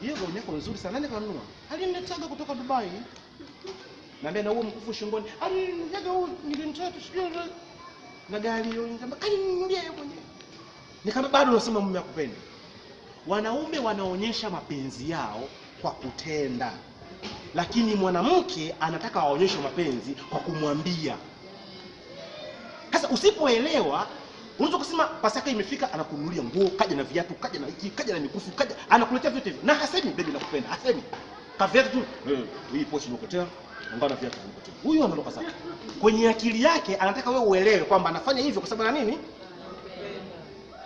"Hiyo gauni yako nzuri sana, nani kanunua?" "Aliniletaga kutoka Dubai." Naambia na huo mkufu shingoni, "Aliniletaga huo nilimtoa sijui na gari hiyo." Nikamwambia, "Kaninunulia yeye mwenyewe." Nikamwambia bado unasema mume akupendi. Wanaume wanaonyesha mapenzi yao kwa kutenda. Lakini mwanamke anataka aonyeshe mapenzi kwa kumwambia. Sasa usipoelewa, unaweza kusema Pasaka imefika, anakununulia nguo, kaja na viatu, kaja na hiki, kaja na mikufu, kaja anakuletea vitu hivi. Na hasemi baby nakupenda, hasemi. Ka viatu tu, hii pochi unakotea, ngana viatu unakotea. Huyu analoka sana. Kwenye akili yake anataka wewe uelewe kwamba anafanya hivyo kwa sababu na nini?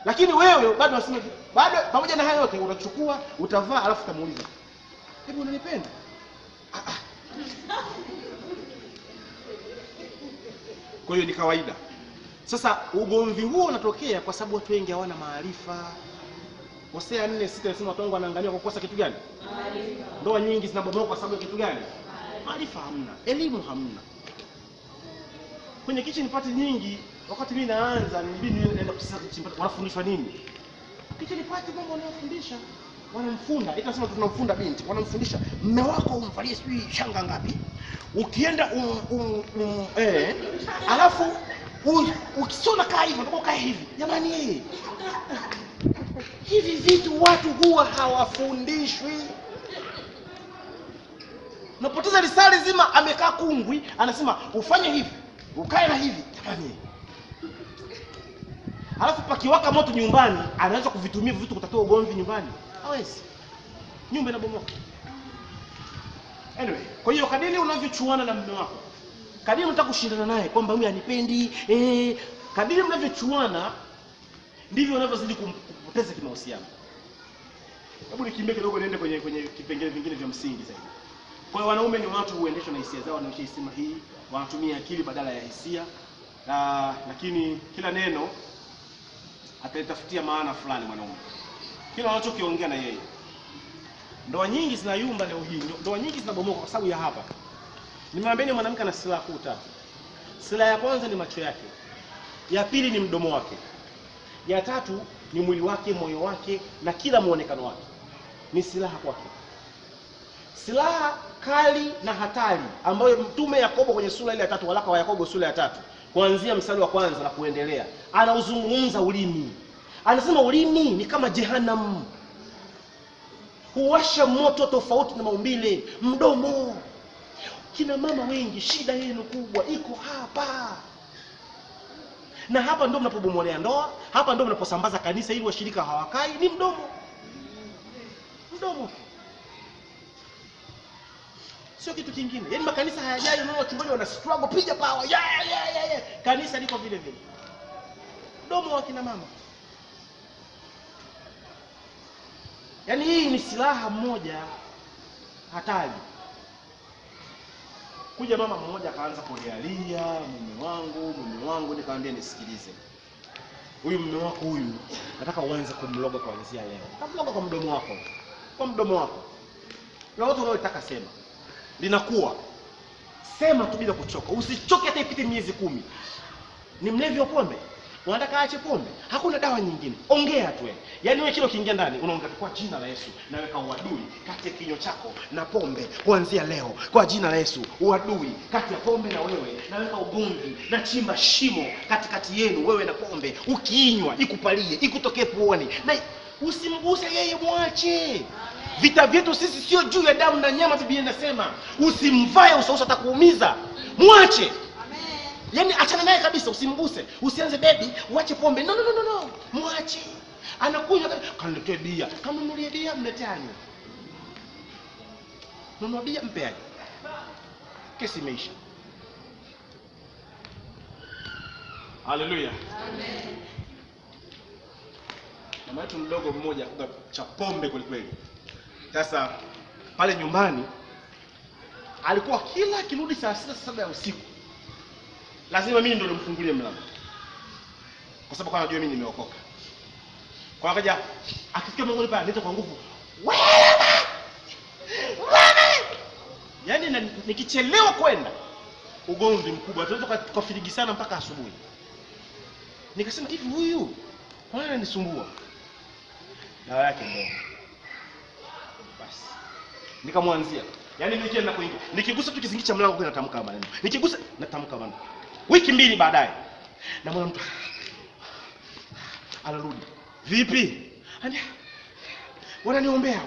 Lakini wewe bado unasema bado pamoja na hayo yote utachukua, utavaa alafu utamuuliza, "Hebu unanipenda?" Kwa hiyo ni kawaida. Sasa ugomvi huo unatokea kwa sababu watu wengi hawana maarifa. Hosea 4:6 inasema watu wengi wanaangamia kwa kukosa kitu gani? Maarifa. Ndoa nyingi zinabomoka kwa sababu ya kitu gani? Maarifa hamna, elimu hamna. Kwenye kitchen party nyingi wakati mimi naanza nilibidi niende kusasa kitchen party wanafundishwa nini? Kitchen party mambo wanayofundisha wanamfunda, eti nasema tunamfunda binti, wanamfundisha mume wako umvalie sijui shanga ngapi. Ukienda alafu ukisona kaa hivyo ndio kaa hivi. Jamani hivi vitu watu huwa hawafundishwi. Napoteza risali zima amekaa kungwi anasema ufanye hivi, ukae na hivi. Jamani. Alafu pakiwaka moto nyumbani anaweza kuvitumia vitu kutatua ugomvi nyumbani. Hawezi. Nyumba inabomoka. Anyway, kwa hiyo kadiri unavyochuana na mume wako, kadiri unataka kushindana naye kwamba huyu anipendi, kadiri mnavyochuana ndivyo unavyozidi kupoteza kimahusiano. Hebu nikimbie kidogo niende kwenye kipengele vingine vya msingi zaidi. Kwa hiyo wanaume ni watu huendeshwa na hisia zao, wanaonyesha hisia hii, wanatumia akili badala ya hisia. Lakini kila neno atalitafutia maana fulani mwanaume. Kila wanachokiongea na yeye. Ndoa nyingi zinayumba leo hii, ndoa nyingi zinabomoka kwa sababu ya hapa. Nimwambieni mwanamke ana silaha kuu tatu. Silaha ya kwanza ni macho yake. Ya pili ni mdomo wake. Ya tatu ni mwili wake, moyo wake na kila muonekano wake. Ni silaha kwake. Silaha kali na hatari ambayo Mtume Yakobo kwenye sura ile ya 3, waraka wa Yakobo sura ya 3, kuanzia mstari wa kwanza na kuendelea, anauzungumza ulimi. Anasema ulimi ni kama jehanamu, huwasha moto tofauti na maumbile. Mdomo, kina mama wengi shida yenu kubwa iko hapa, na hapa ndio mnapobomolea ndoa, hapa ndio mnaposambaza kanisa ili washirika hawakai. Ni mdomo. Mdomo sio kitu kingine. Yaani makanisa hayajai, unaona wachungaji wana struggle, piga power, kanisa liko vile vile. Mdomo wa kina mama. Yaani hii ni silaha moja hatari. Kuja mama mmoja akaanza kulialia, mume wangu, nikamwambia nisikilize. Huyu mume wako huyu nataka uanze kumloga kuanzia leo. Utamloga kwa mdomo wako. Kwa mdomo wako. Na watu wanaotaka sema. Linakuwa. Sema tu bila kuchoka. Usichoke hata ipite miezi 10. Ni mlevi wa pombe? Unataka aache pombe? Hakuna dawa nyingine. Ongea tu wewe. Yaani wewe kile ukiingia ndani unaongea kwa jina la Yesu, naweka uadui kati ya kinywa chako na pombe kuanzia leo. Kwa jina la Yesu, uadui kati ya pombe na wewe. Naweka ugomvi, na chimba shimo katikati yenu wewe na pombe. Ukiinywa ikupalie, ikutokee puani. Na usimguse yeye, mwache. Vita vyetu sisi sio juu ya damu na nyama, Biblia inasema. Usimvae usausa atakuumiza. Mwache. Yaani achana naye kabisa, usimguse. Usianze baby, uache pombe. No. Mwache. Anakunywa, kaniletee bia. Kama mnulie bia mletani. Nunua bia mpeaje. Kesi imeisha. Haleluya. Amen. Mama yetu mdogo mmoja kuga cha pombe kweli. Sasa pale nyumbani alikuwa kila kirudi saa 6 7 ya usiku lazima mimi ndo nimfungulie mlango, kwa sababu anajua mimi nimeokoka. Kwa akaja akifikia mlangoni pale anaita kwa nguvu, wewe. Yaani nikichelewa kwenda ugomvi mkubwa, tunaweza tukafirigi sana mpaka asubuhi. Nikasema hivi, huyu kwa nini ananisumbua? Dawa yake ndio. Basi nikamwanzia. Yaani mimi nikienda kuingia, nikigusa tu kizingi cha mlango kwa natamka maneno. Nikigusa natamka maneno. Wiki 2 baadaye na mwana mtu anarudi. Vipi? Wananiombea.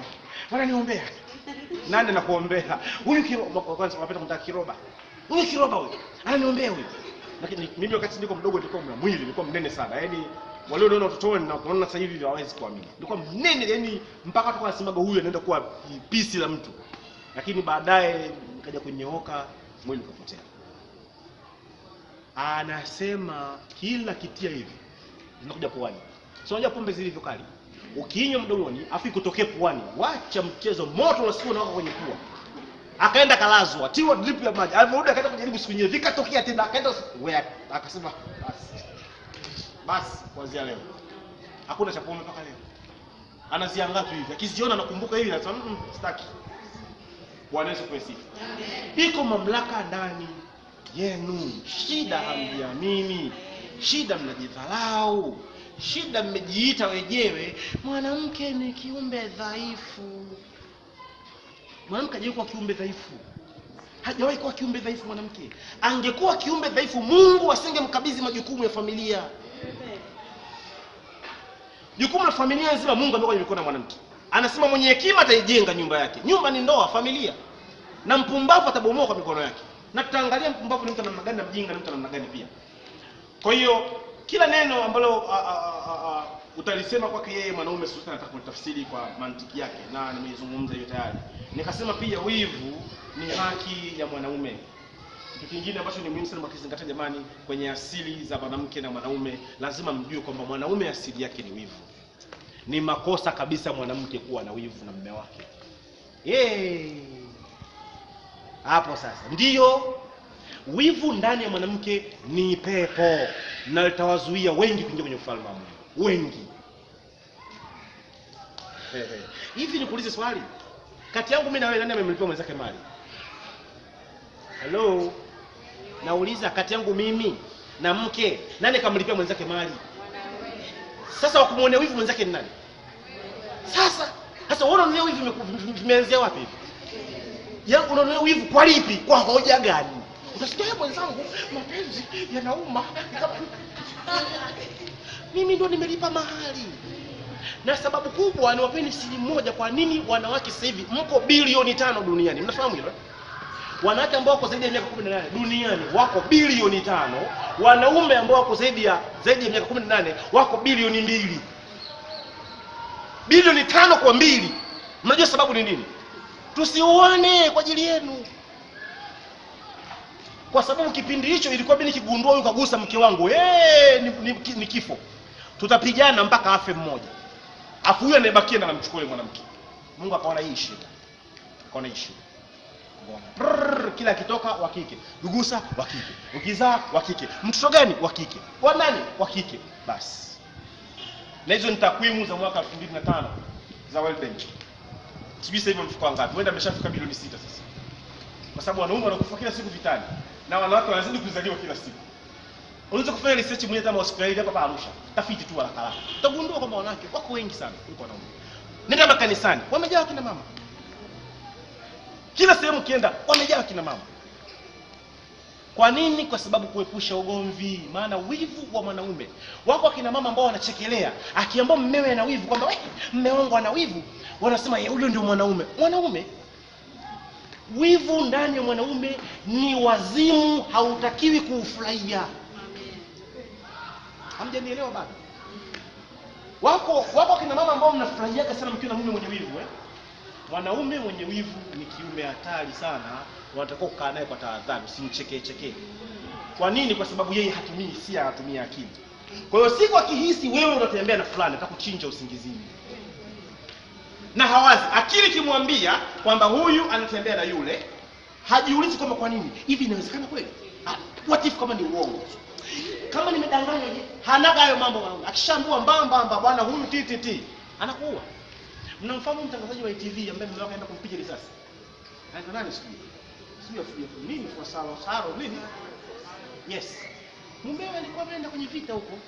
Nani anakuombea? Huyu kiroba, kwanza unapenda kumtaka kiroba. Huyu kiroba huyu. Ananiombea huyu. Lakini mimi wakati niko mdogo nilikuwa mna mwili, nilikuwa mnene sana. Yaani wale unaona utotoni na kuona sasa hivi hawawezi kuamini. Nilikuwa mnene, yaani mpaka watu wanasemaga huyu anaenda kuwa pisi la mtu. Lakini baadaye nikaja kunyooka, mwili ukapotea. Anasema kila kitia hivi zinakuja puani. Sio unajua pombe zilivyo kali. Ukiinywa mdomoni afi kutokea puani, wacha mchezo, moto unasikia unawaka kwenye pua. Akaenda kalazwa, tiwa drip ya maji. Aliporudi akaenda kujaribu siku nyingine, vikatokea tena, akaenda wewe akasema basi kuanzia leo hakuna cha pombe mpaka leo. Anaziangaa tu hivi. Akiziona nakumbuka hivi nasema sitaki. Bwana Yesu asifiwe. Iko mamlaka ndani yenu. Shida hamjiamini. Shida mnajidharau. Shida mmejiita wenyewe mwanamke ni kiumbe dhaifu. Mwanamke hajawahi kuwa kiumbe dhaifu. Hajawahi kuwa kiumbe dhaifu mwanamke. Angekuwa kiumbe dhaifu, Mungu asingemkabidhi majukumu ya familia. Jukumu la familia nzima Mungu ameweka kwenye mikono ya mwanamke. Anasema mwenye hekima ataijenga nyumba yake. Nyumba ni ndoa, familia. Na mpumbavu atabomoa kwa mikono yake. Na tutaangalia mpumbavu ni mtu namna gani na mjinga ni mtu namna gani pia. Kwa hiyo kila neno ambalo utalisema kwake yeye mwanaume sasa nataka kulitafsiri kwa mantiki yake, na nimezungumza hiyo tayari. Nikasema pia wivu ni haki ya mwanaume. Kitu kingine ambacho ni muhimu sana mkizingatia jamani, kwenye asili za mwanamke na mwanaume lazima mjue kwamba mwanaume asili yake ni wivu. Ni makosa kabisa mwanamke kuwa na wivu na mume wake. Hapo sasa ndiyo wivu ndani ya mwanamke ni pepo na litawazuia wengi kuingia kwenye ufalme wa Mungu. Wengi. Hivi nikuulize swali. Kati yangu mimi na wewe nani amemlipia mwenzake mali? Hello. Nauliza kati yangu mimi na mke nani kamlipia mwenzake mali? Sasa wakumuonea wivu mwenzake ni nani? Sasa unaona wivu vimeanzia wapi hivi? Yangu unaona wivu kwa lipi? Kwa hoja gani? Utasikia mwenzangu mapenzi yanauma. Mimi ndo nimelipa mahali. Na sababu kubwa ni wapeni siri moja kwa nini wanawake sasa hivi mko bilioni 5 duniani. Mnafahamu hilo? Wanawake ambao wako zaidi ya miaka 18 duniani wako bilioni 5, wanaume ambao wako zaidi ya miaka 18 wako bilioni 2. Bilioni 5 kwa 2. Mnajua sababu ni nini? Tusiuane kwa ajili yenu. Kwa sababu kipindi hicho ilikuwa mimi nikigundua huyu kagusa mke wangu, ni kifo. Tutapigana mpaka afe mmoja. Afu huyo anayebakia na namchukua yule mwanamke. Mungu akaona hii shida. Akaona hii shida. Kila kitoka wa kike. Gugusa wa kike. Ukizaa wa kike. Mtoto gani wa kike. Wa nani wa kike. Basi. Na hizo ni takwimu za mwaka 2005 za World Bank. Sijui sasa hivi mfuko ngapi. Wenda ameshafika bilioni 6 sasa. Kwa sababu wanaume wanakufa kila siku vitani na wanawake wanazidi kuzaliwa kila siku. Unaweza kufanya research mwenyewe kama hospitali hapa Arusha. Tafiti tu haraka haraka. Utagundua kwamba wanawake wako wengi sana kuliko wanaume. Nenda makanisani, wamejaa kina mama. Kila sehemu kienda wamejaa kina mama. Kwa nini? Kwa sababu kuepusha ugomvi. Maana wivu wa mwanaume. Wako kina mama ambao wanachekelea, akiambia mmewe ana wivu kwamba mume wangu ana wivu, wanasema yule ndio mwanaume. Mwanaume wivu ndani ya mwanaume ni wazimu, hautakiwi kuufurahia. Hamjanielewa bado? Wako kina mama ambao mnafurahia sana mkiwa na mume mwenye wivu Mwanaume mwenye wivu ni kiumbe hatari sana, unatakiwa kukaa naye kwa tahadhari, usimchekee. Kwa nini? Kwa sababu yeye hatumii hisia, anatumia akili. Kwa hiyo siku akihisi wewe unatembea na fulani, atakuchinja usingizini. Na hawazi, akili kimwambia kwamba huyu anatembea na yule, hajiulizi kwamba kwa nini. Hivi inawezekana kweli? What if kama ni uongo? Kama nimedanganya je? Hanaga hayo mambo. Akishaambua mbamba bwana huyu TTT, anakuua. Mnamfahamu mtangazaji wa ITV ambaye mume wake aenda kumpiga risasi? Anaitwa nani sijui? Sijui afuja nini kwa Saro nini? Yes. Mumewe alikuwa ameenda kwenye vita huko.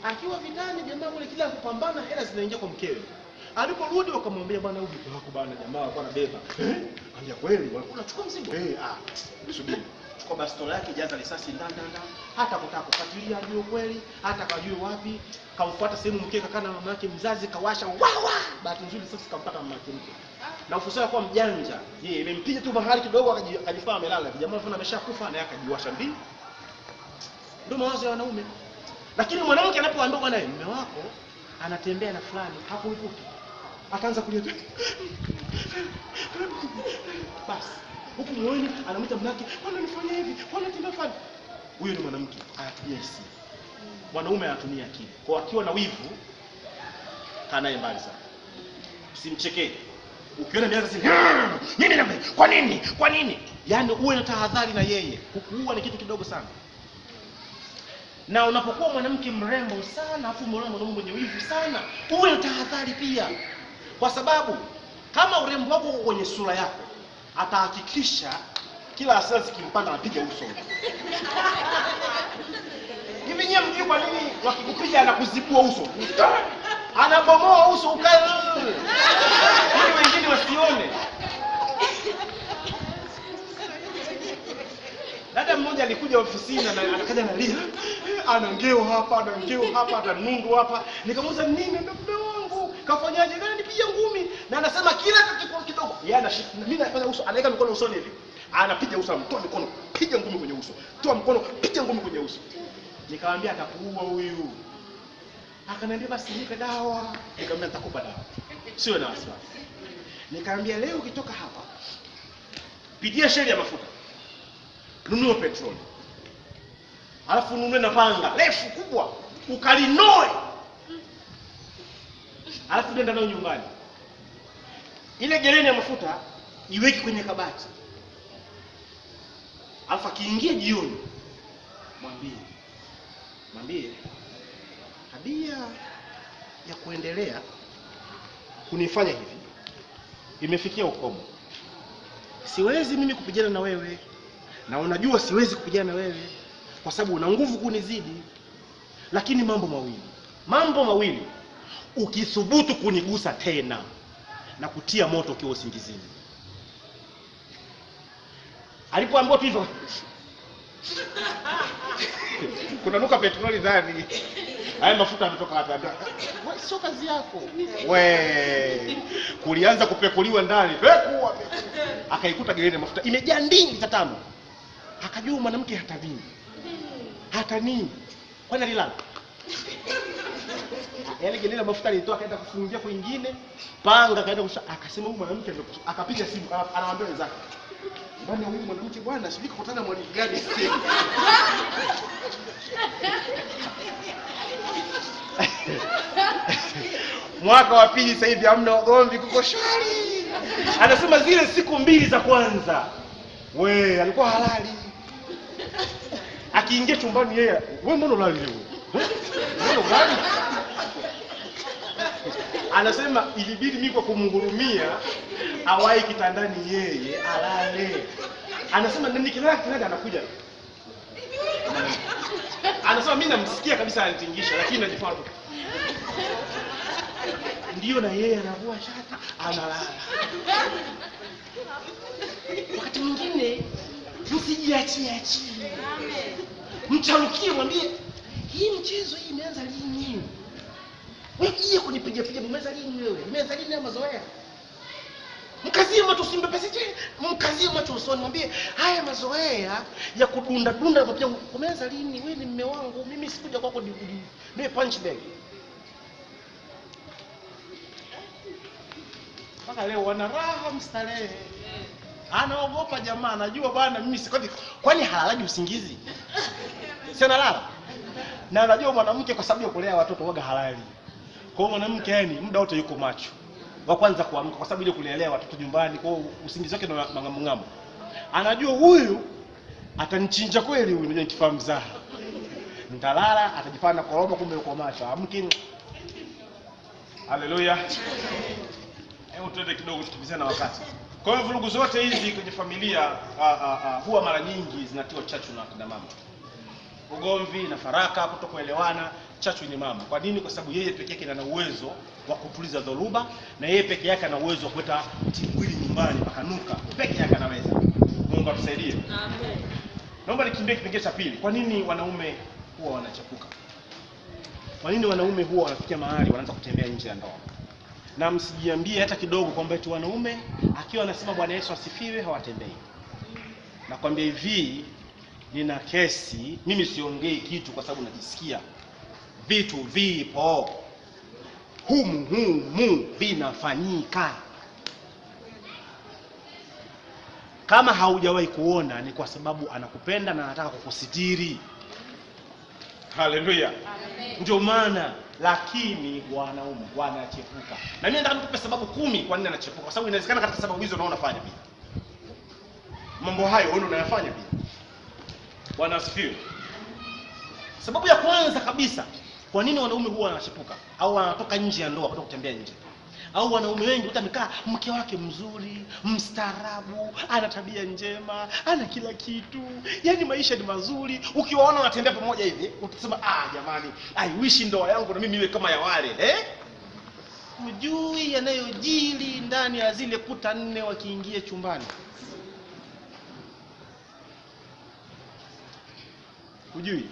Akiwa vitani jamaa wale kila kupambana hela zinaingia kwa mkewe. Aliporudi wakamwambia bwana huyu wako bwana jamaa alikuwa anabeba. Anja kweli walikuwa wanachukua mzigo. Subiri. Chukua bastola yake jaza risasi ndani. Hata kutaka kufuatilia ajue kweli, hata kajue wapi. Kamfuata sehemu mkeka kana mama yake mzazi kawasha wawa. Bahati nzuri sasa kampata mama yake mke. Na ufusawa kwa mjanja. Yeye imempiga tu mahali kidogo akajifaa amelala. Jamaa fulani ameshakufa na akajiwasha mbili. Ndio mawazo ya wanaume. Lakini mwanamke anapoambiwa bwana mume wako anatembea na fulani, hakuipuki. Akaanza kulia. Basi huku moyoni anamwita mnake, "Bwana nifanye hivi, bwana tenda fulani." Huyo ni mwanamke, anatumia hisia. Mwanaume anatumia akili. Kwa akiwa na wivu, kana mbali sana. Usimchekee. Ukiona mianza sasa, "Nini nambe? Kwa nini? Kwa nini?" Yaani uwe na tahadhari na yeye. Kukuua ni kitu kidogo sana. Na unapokuwa mwanamke mrembo sana, afu mwanaume mwenye wivu sana, uwe na tahadhari pia. Kwa sababu kama urembo wako uko kwenye sura yako, atahakikisha kila hasira zikimpanda anapiga uso. Hivi nyie mjui kwa nini wakikupiga anakuzibua uso? Anabomoa uso ukae ili wengine wasione. Dada mmoja alikuja ofisini na anakaja analia. Anangeo hapa, ananundu hapa. Nikamuuliza nini mume wangu? Kafanyaje? Gani nipiga ngumi? Na anasema kila kidogo. Yeye anashika mimi nafanya uso, anaweka mikono usoni hivi. Anapiga uso, mtoa mikono, piga ngumi kwenye uso. Toa mkono, piga ngumi kwenye uso. Nikamwambia atakuua huyu. Akaniambia basi nipe dawa. Nikamwambia nitakupa dawa. Sio na wasiwasi. Nikamwambia leo ukitoka hapa, pigia sheli ya mafuta. Nunua petroli. Alafu nunue na panga refu kubwa, ukalinoe. Alafu nenda nayo nyumbani. Ile geleni ya mafuta iweke kwenye kabati. Alafu akiingia jioni, mwambie tabia ya kuendelea kunifanya hivi imefikia ukomo. Siwezi mimi kupigana na wewe. Na unajua siwezi kupigana na wewe kwa sababu una nguvu kunizidi. Lakini mambo mawili ukithubutu kunigusa tena na kutia moto ukiwa usingizini. Alipoambiwa tu hivyo Kuna nuka petroli ndani. Haya mafuta yametoka hapa. Wewe sio kazi yako. We. Kulianza kupekuliwa ndani. Pekua. Akaikuta geleni mafuta imejaa ndingi lita 5. Akajua mwanamke hata nini. Hata nini? Kwani alilala? Yaani geleni mafuta alitoa akaenda kufungia kwingine, panga akaenda akasema huyu mwanamke ndio akapiga simu anawaambia wenzake. Bwana huyu mwanamke bwana sijui kukutana mwalimu gani sisi. Mwaka wa pili sasa hivi hamna ugomvi, kuko shwari. Anasema zile siku 2 za kwanza we alikuwa halali. Akiingia chumbani yeye, wewe mbona unalali leo? Mbona unalali? Anasema ilibidi mimi kwa kumhurumia awai kitandani yeye alale. Anasema nikilala anakuja. Anasema mimi namsikia kabisa anitingisha lakini najifanya tu. Ndio na yeye anavua shati analala. Wakati mwingine msijiachie. Amen. Mcharukie mwambie hii mchezo hii imeanza lini? Wewe kunipiga umeanza lini wewe? Imeanza lini ya mazoea? Mkazie macho usimbepesije. Mkazie macho usoni mwambie haya mazoea ya kudunda kwa pia umeanza lini? Wewe ni mume wangu, mimi sikuja kwako ni punch bag. Mpaka leo wana raha mstarehe. Anaogopa jamaa, anajua bwana mimi sikodi. Kwani halalaji usingizi? Si analala. Na anajua mwanamke kwa sababu ya kulea watoto waga halali. Kwa hiyo mwanamke yani muda wote yuko macho. Wa kwanza kuamka kwa sababu ile kulelea watoto nyumbani, kwa hiyo usingizi wake ndo mangamungamu. Anajua huyu atanichinja kweli huyu ndio kifahamu zaha. Nitalala atajifanya koroma kumbe yuko macho. Amki. Haleluya. Hebu tuende kidogo tukibizana na wakati. Kwa hiyo vurugu zote hizi kwenye familia huwa mara nyingi zinatiwa chachu na kina mama. Ugomvi na faraka, kutokuelewana, chachu ni mama. Kwa nini? Kwa sababu yeye pekee yake ana uwezo wa kutuliza dhoruba na yeye pekee yake ana uwezo wa kuleta timbwili nyumbani pakanuka. Pekee yake anaweza. Mungu atusaidie. Amen. Naomba nikimbie kipengele cha pili. Kwa nini wanaume huwa wanachepuka? Kwa nini wanaume huwa wanafikia mahali wanaanza kutembea nje ya ndoa? Na msijiambie hata kidogo kwamba eti wanaume akiwa anasema Bwana Yesu asifiwe hawatembei. Nakwambia hivi, nina kesi, mimi siongei kitu kwa sababu najisikia. Vitu vipo. Humu vinafanyika. Kama haujawahi kuona ni kwa sababu anakupenda na anataka kukusitiri. Haleluya. Ndio maana lakini wanaume wanachepuka. Na mimi nataka nikupe sababu 10 kwa nini anachepuka. Kwa sababu inawezekana katika sababu hizo unaona fanya pia. Mambo hayo wewe unayafanya pia. Bwana asifiwe. Sababu ya kwanza kabisa, kwa nini wanaume huwa wanachepuka au wanatoka nje ya ndoa kutoka kutembea nje? Au wanaume wengi utamekaa mke wake mzuri, mstaarabu, ana tabia njema, ana kila kitu. Yaani maisha ni mazuri. Ukiwaona wanatembea pamoja hivi, utasema jamani, I wish ndoa yangu na mimi iwe kama ya wale, Hujui yanayojili ndani ya zile kuta 4 wakiingia chumbani. Hujui.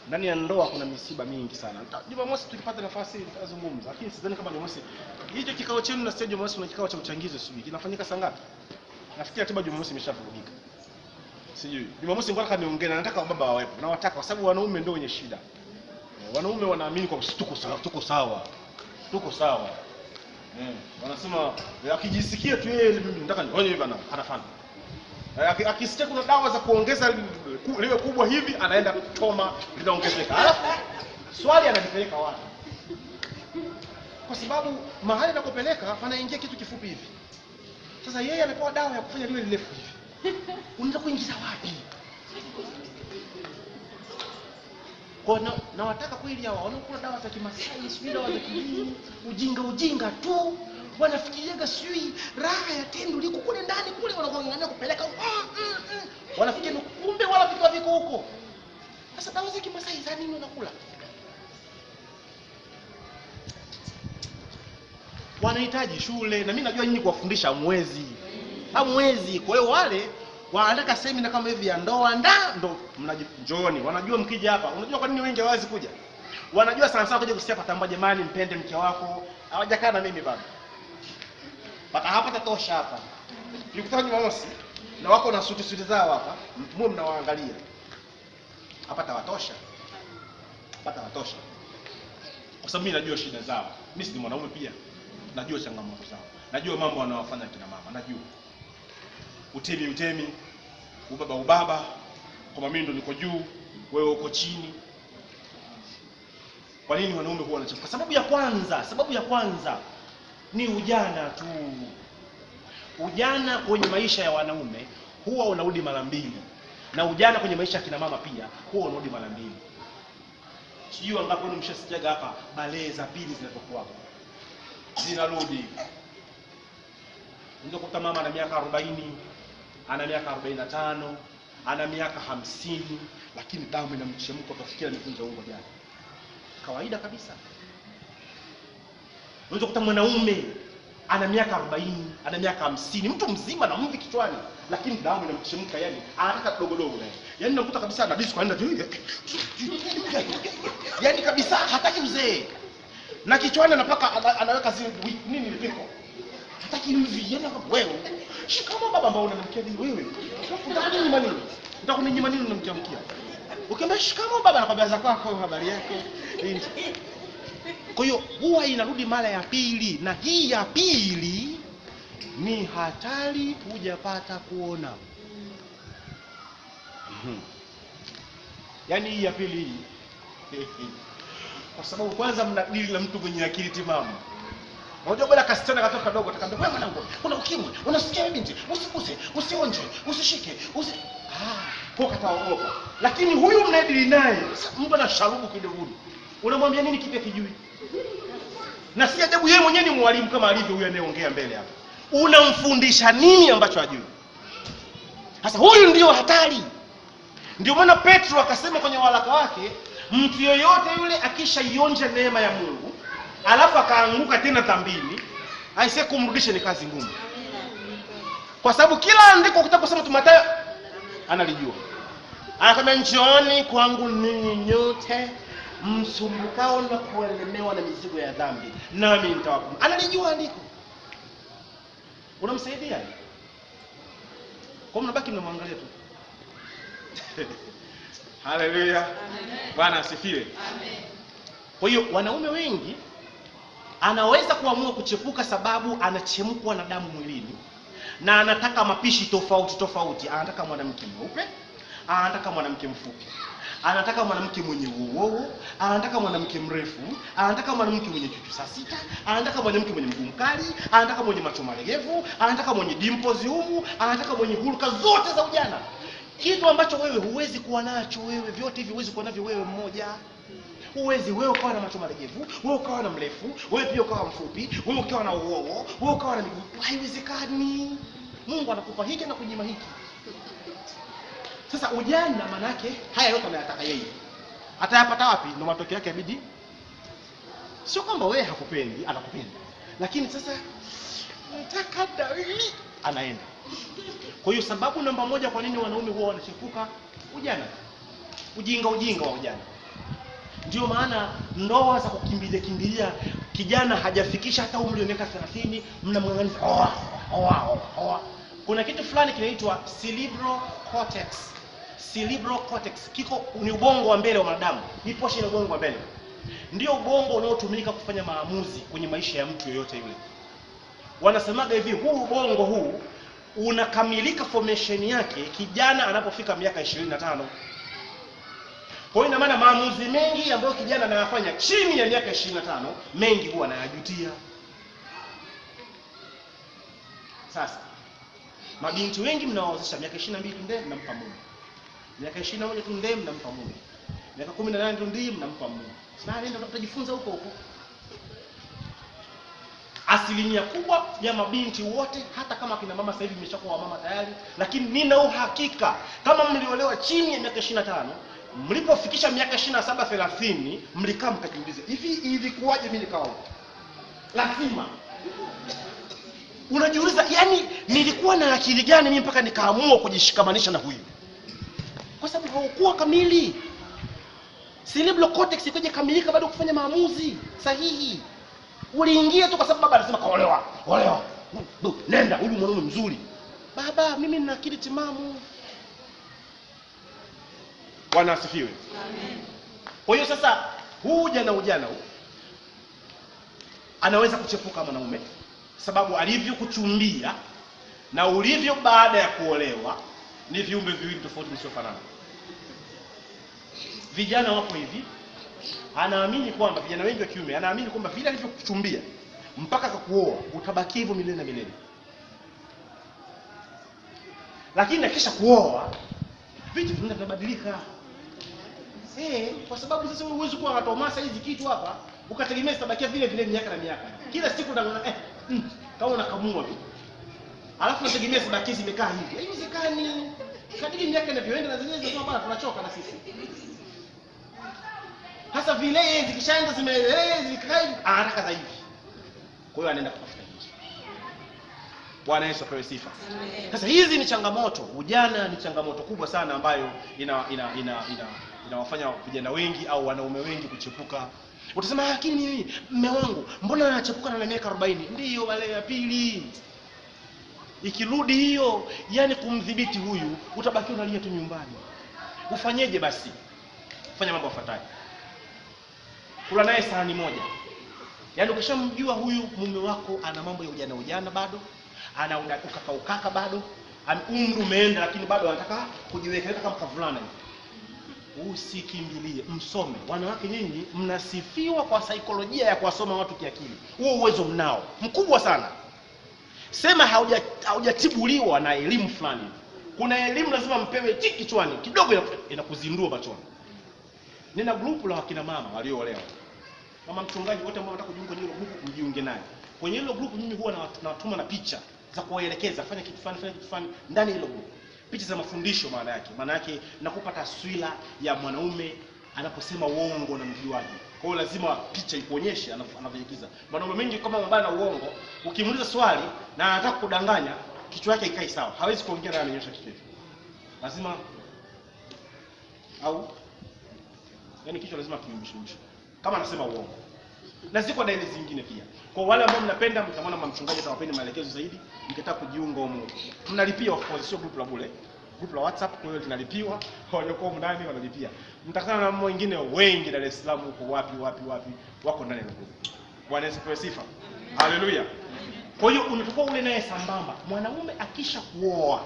Ndani ya ndoa kuna misiba mingi sana. Jumamosi tukipata nafasi tutazungumza. Lakini sidhani kama Jumamosi. Hicho kikao chenu na sio Jumamosi na kikao cha uchangizo sijui. Kinafanyika saa ngapi? Nafikiri ratiba Jumamosi imeshavurugika. Sijui. Jumamosi ngoja niongee na nataka baba wawepo. Na wataka kwa sababu wanaume ndio wenye shida. Wanaume wanaamini kwa tuko sawa. Tuko sawa. Wanasema akijisikia tu yeye mimi nataka nifanye hivi bana, anafanya. Akisikia kuna dawa za kuongeza liwe kubwa hivi anaenda kuchoma linaongezeka. Alafu swali ananipeleka wapi? Kwa sababu mahali anakopeleka panaingia kitu kifupi hivi. Sasa yeye anapewa dawa ya kufanya liwe lirefu hivi. Unataka kuingiza wapi? Kwa na wataka kweli hao wanaokula dawa za Kimasai, sio dawa za kidini, ujinga tu. Wanafikiriaga sui raha ya tendo liko kule ndani kule wanang'ang'ania kupeleka. Wanafikiria kumbe wala vitu viko huko. Sasa dawa za Kimasai za nini unakula? Wanahitaji shule na mimi najua nyinyi kuwafundisha hamwezi. Kwa hiyo wale wanataka semina kama hivi ya ndoa ndo mnajijooni. Wanajua mkija hapa, unajua kwa nini wengi hawazi kuja? Wanajua sana sana kuja kusikia patamba, jamani mpende mke wako. Hawajakaa na mimi bado. Pata hapa tatosha hapa. Nikutana Jumamosi na wako na suti zao hapa, mwe mnawaangalia. Hapa tawatosha. Hapa tawatosha. Kwa sababu mimi najua shida zao. Mimi si mwanaume pia. Najua changamoto zao. Najua mambo wanayofanya kina mama. Najua. Utemi, ubaba. Kama mimi ndo niko juu, wewe uko chini. Kwa nini wanaume huwa wanachafuka? Sababu ya kwanza ni ujana tu. Ujana kwenye maisha ya wanaume huwa unarudi mara mbili. Na ujana kwenye maisha ya kina mama pia huwa unarudi mara mbili. Sijui wangapi mshasikiaga hapa balee za pili zinatokuwa. Zinarudi. Ndio kuta mama ana miaka 40, ana miaka 45, ana miaka 50, lakini damu inamchemka utafikia amekunja ungo jana. Kawaida kabisa. Unaweza kuta mwanaume ana miaka 40, ana miaka 50, mtu mzima na mvi kichwani, lakini damu inamchemka, yani anataka dogo naye. Yani unakuta kabisa ana disco anaenda yani kabisa hataki mzee. Na kichwani anapaka anaweka zile nini lipiko. Hataki mvi, yani wewe. Shikamo baba ambao unamkia wewe. Utakunyima nini? Utakunyima nini unamkiamkia? Ukiambia shikamo baba anakwambia za kwako, habari yako. Kwa hiyo huwa inarudi mara ya pili, na hii ya pili ni hatari hujapata kuona. Yaani hii ya pili kwa sababu kwanza mnadili na mtu mwenye akili timamu. Unajua bwana kasichana katoka kadogo atakwambia wewe mwanangu, una ukimwi, unasikia binti, usiguse, usionje, usishike, kwa kataogopa. Lakini huyu mnadili naye, mtu anasharubu kidoguni. Unamwambia nini kipya kijui? Na si ajabu yeye mwenyewe ni mwalimu kama alivyo huyu anayeongea mbele hapa. Unamfundisha nini ambacho hajui? Sasa huyu ndio hatari. Ndio maana Petro akasema kwenye waraka wake, mtu yoyote yule akishaionja neema ya Mungu, alafu akaanguka tena dhambini, aisee kumrudisha ni kazi ngumu. Kwa sababu kila andiko ukitaka kusema tu Mathayo analijua. Anakwambia njooni kwangu ninyi nyote msumbukao na kuelemewa na mizigo ya dhambi, nami nitawapumzisha. Analijua andiko. Unamsaidia? Kwa mnabaki mnamwangalia tu. Haleluya. Bwana asifiwe. Amen. Kwa hiyo wanaume wengi anaweza kuamua kuchepuka sababu anachemkwa na damu mwilini na anataka mapishi tofauti. Anataka mwanamke mweupe, anataka mwanamke mfupi, anataka mwanamke mwenye uowo, anataka mwanamke mrefu, anataka mwanamke mwenye chuchu saa sita, anataka mwanamke mwenye mguu mkali, anataka mwenye macho maregevu, anataka mwenye dimples humu, anataka mwenye hulka zote za ujana. Kitu ambacho wewe huwezi kuwa nacho, wewe vyote hivi huwezi kuwa navyo wewe mmoja. Huwezi wewe ukawa na macho maregevu, wewe ukawa na mrefu, wewe pia ukawa mfupi, wewe ukawa na uowo, wewe ukawa na miguu. Haiwezekani. Mungu anakupa hiki na kunyima hiki. Sasa ujana maana yake haya yote anayataka yeye. Atayapata wapi? Ndio matokeo yake inabidi. Sio kwamba wewe hakupendi, anakupenda. Lakini sasa nataka dalili anaenda. Kwa hiyo sababu namba moja kwa nini wanaume huwa wanachepuka ujana. Ujinga wa ujana. Ndio maana ndoa za kukimbilia kijana hajafikisha hata umri wa miaka 30 mnamng'ang'ania oa. Kuna kitu fulani kinaitwa cerebral cortex. Kiko ni ubongo wa mbele wa mwanadamu. Ni portion ya ubongo wa mbele. Ndio ubongo unaotumika kufanya maamuzi kwenye maisha ya mtu yoyote yule. Wanasemaga hivi, huu ubongo huu unakamilika formation yake kijana anapofika miaka 25. Kwa hiyo ina maana maamuzi mengi ambayo kijana anayafanya chini ya miaka 25 mengi huwa anayajutia. Sasa mabinti wengi mnawaozesha miaka 22 tu ndio mnampa mume. Miaka 21 tu ndio mnampa mume. Miaka 18 tu ndio mnampa mume. Sasa nenda utajifunza huko. Asilimia kubwa ya mabinti wote, hata kama kina mama sasa hivi mmeshakuwa mama tayari, lakini nina uhakika kama mliolewa chini ya miaka 25, mlipofikisha miaka 27 30 mlikaa mkajiuliza, hivi ilikuwaje mimi nikawa? Lazima unajiuliza, yani nilikuwa na akili gani mimi mpaka nikaamua kujishikamanisha na huyu? Kwa sababu haukuwa kamili. Cerebral cortex ikoje kamilika bado kufanya maamuzi sahihi. Uliingia tu kwa sababu baba anasema kaolewa. Olewa. Nenda, huyu mwanaume mzuri. Baba, mimi nina akili timamu. Bwana asifiwe. Amen. Kwa hiyo sasa ujana huu anaweza kuchepuka mwanaume sababu alivyokuchumbia na ulivyo baada ya kuolewa ni viumbe viwili tofauti visiofanana. Vijana wako hivi, anaamini kwamba vijana wengi wa kiume anaamini kwamba vile alivyokuchumbia mpaka akakuoa utabaki hivyo milele na milele. Lakini akisha kuoa vitu vinabadilika. Kwa sababu sasa wewe huwezi kuwa watomasa hizi kitu hapa ukategemea zitabakia vile vile miaka na miaka. Kila siku unaona kama unakamua tu. Alafu unategemea zibaki zimekaa hivi. Haiwezekani. Kadiri miaka inavyoenda na zenyewe zinasema bwana tunachoka na sisi. Hasa vile zikishaenda zimekaa hivi anataka zaidi. Kwa hiyo anaenda kutafuta hizi. Bwana Yesu apewe sifa. Sasa hizi ni changamoto. Ujana ni changamoto kubwa sana ambayo inawafanya vijana wengi au wanaume wengi kuchepuka. Utasema lakini mimi mume wangu mbona anachepuka na miaka 40? Ndiyo wale ya pili. Ikirudi hiyo, yani kumdhibiti huyu, utabaki unalia tu nyumbani. Ufanyeje basi? Fanya mambo yafuatayo. Kula naye sahani moja. Yaani ukishamjua huyu mume wako ana mambo ya ujana bado, ana ukaka bado, umri umeenda lakini bado anataka kujiweka kama kavulana hivi. Usikimbilie, msome. Wanawake nyinyi mnasifiwa kwa saikolojia ya kuwasoma watu kiakili. Huo uwezo mnao mkubwa sana. Sema haujatibuliwa na elimu fulani. Kuna elimu lazima mpewe tiki kichwani, kidogo inakuzindua machoni. Nina grupu la wakina mama walioolewa. Mama mchungaji wote ambao wanataka kujiunga kwenye hilo grupu mjiunge naye. Kwenye hilo grupu mimi huwa nawatuma na picha za kuwaelekeza fanya kitu fulani ndani hilo grupu. Picha za mafundisho maana yake nakupa taswira ya mwanaume anaposema uongo na mjuaji. Kwa hiyo lazima picha ikuonyeshe anavyoigiza. Mwanaume mengi kama mbaya na uongo, ukimuuliza swali na anataka kudanganya, kichwa yake ikai sawa. Hawezi kuongea na amenyosha kichwa. Lazima yani kichwa lazima kiumbishe. Kama anasema uongo. Na ziko dalili zingine pia. Kwa wale ambao mnapenda mtamwona mama mchungaji atawapeni maelekezo zaidi. Mkitaka kujiunga huko. Tunalipia of course, sio group la bure. Group la WhatsApp kwa hiyo tunalipiwa. Walioko ndani wanalipia. Mtakutana na mambo wengine wengi Dar es Salaam huko wapi wako ndani ya group. Bwana Yesu apewe sifa. Haleluya. Kwa hiyo unatakiwa ule naye sambamba. Mwanaume akisha kuoa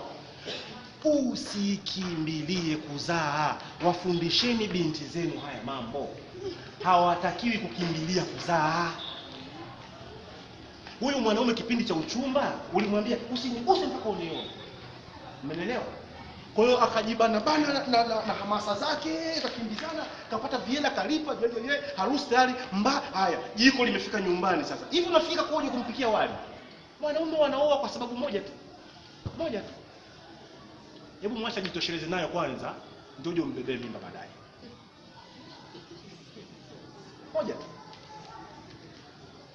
usikimbilie kuzaa. Wafundisheni binti zenu haya mambo. Hawatakiwi kukimbilia kuzaa. Huyu mwanaume kipindi cha uchumba ulimwambia usiniguse mpaka unioe. Umeelewa? Kwa hiyo akajibana na hamasa zake, akakimbizana, kapata viela kalipa, harusi tayari, haya, jiko limefika nyumbani sasa. Hivi unafika kwa uje kumpikia wali. Wanaume wanaoa kwa sababu moja tu. Hebu mwacha jitosheleze nayo kwanza, ndio uje umbebee mimba baadaye. Moja tu.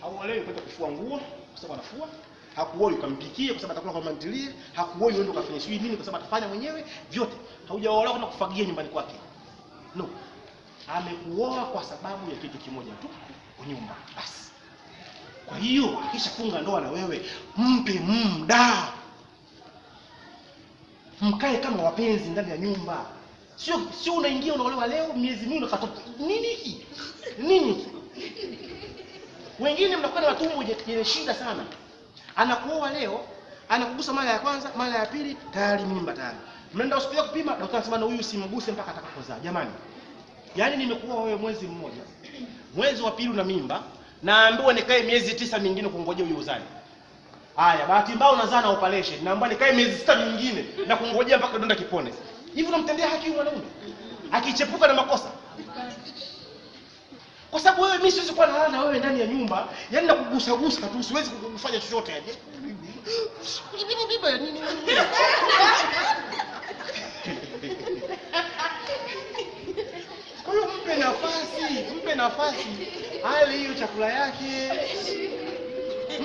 Hauolewi kwenda kufua nguo kwa sababu anafua, hakuoi ukampikie kwa sababu atakula kwa mantilie, hakuoi uende ukafanya shughuli nini kwa sababu atafanya mwenyewe, vyote. Haujaolewa kwenda kufagia nyumbani kwake. No. Amekuoa kwa sababu ya kitu kimoja tu, nyumba. Basi. Kwa hiyo akishafunga ndoa na wewe, mpe muda. Mkae kama wapenzi ndani ya nyumba. Sio unaingia unaolewa leo miezi miwili ukatoka. Nini hiki? Wengine mnakuwa na watumbo yenye shida sana. Anakuoa leo, anakugusa mara ya kwanza, mara ya pili, tayari mimba tayari. Mnaenda hospitali kupima, daktari anasema na huyu simguse mpaka atakapozaa. Jamani. Yaani nimekuoa wewe mwezi mmoja. Mwezi wa pili una mimba, naambiwa nikae miezi 9 mingine kungojea huyu uzae. Haya, bahati mbaya unazaa na operation. Naambiwa nikae miezi 6 mingine na kungojea mpaka donda kipone. Hivi unamtendea haki huyu mwanaume? Akichepuka na makosa. Kwa sababu wewe mimi siwezi kuwa nalala na wewe ndani ya nyumba, yani nakugusa tu, siwezi kukufanya chochote yani. Bibi ya nini? Kwa hiyo mpe nafasi. Ale hiyo chakula yake.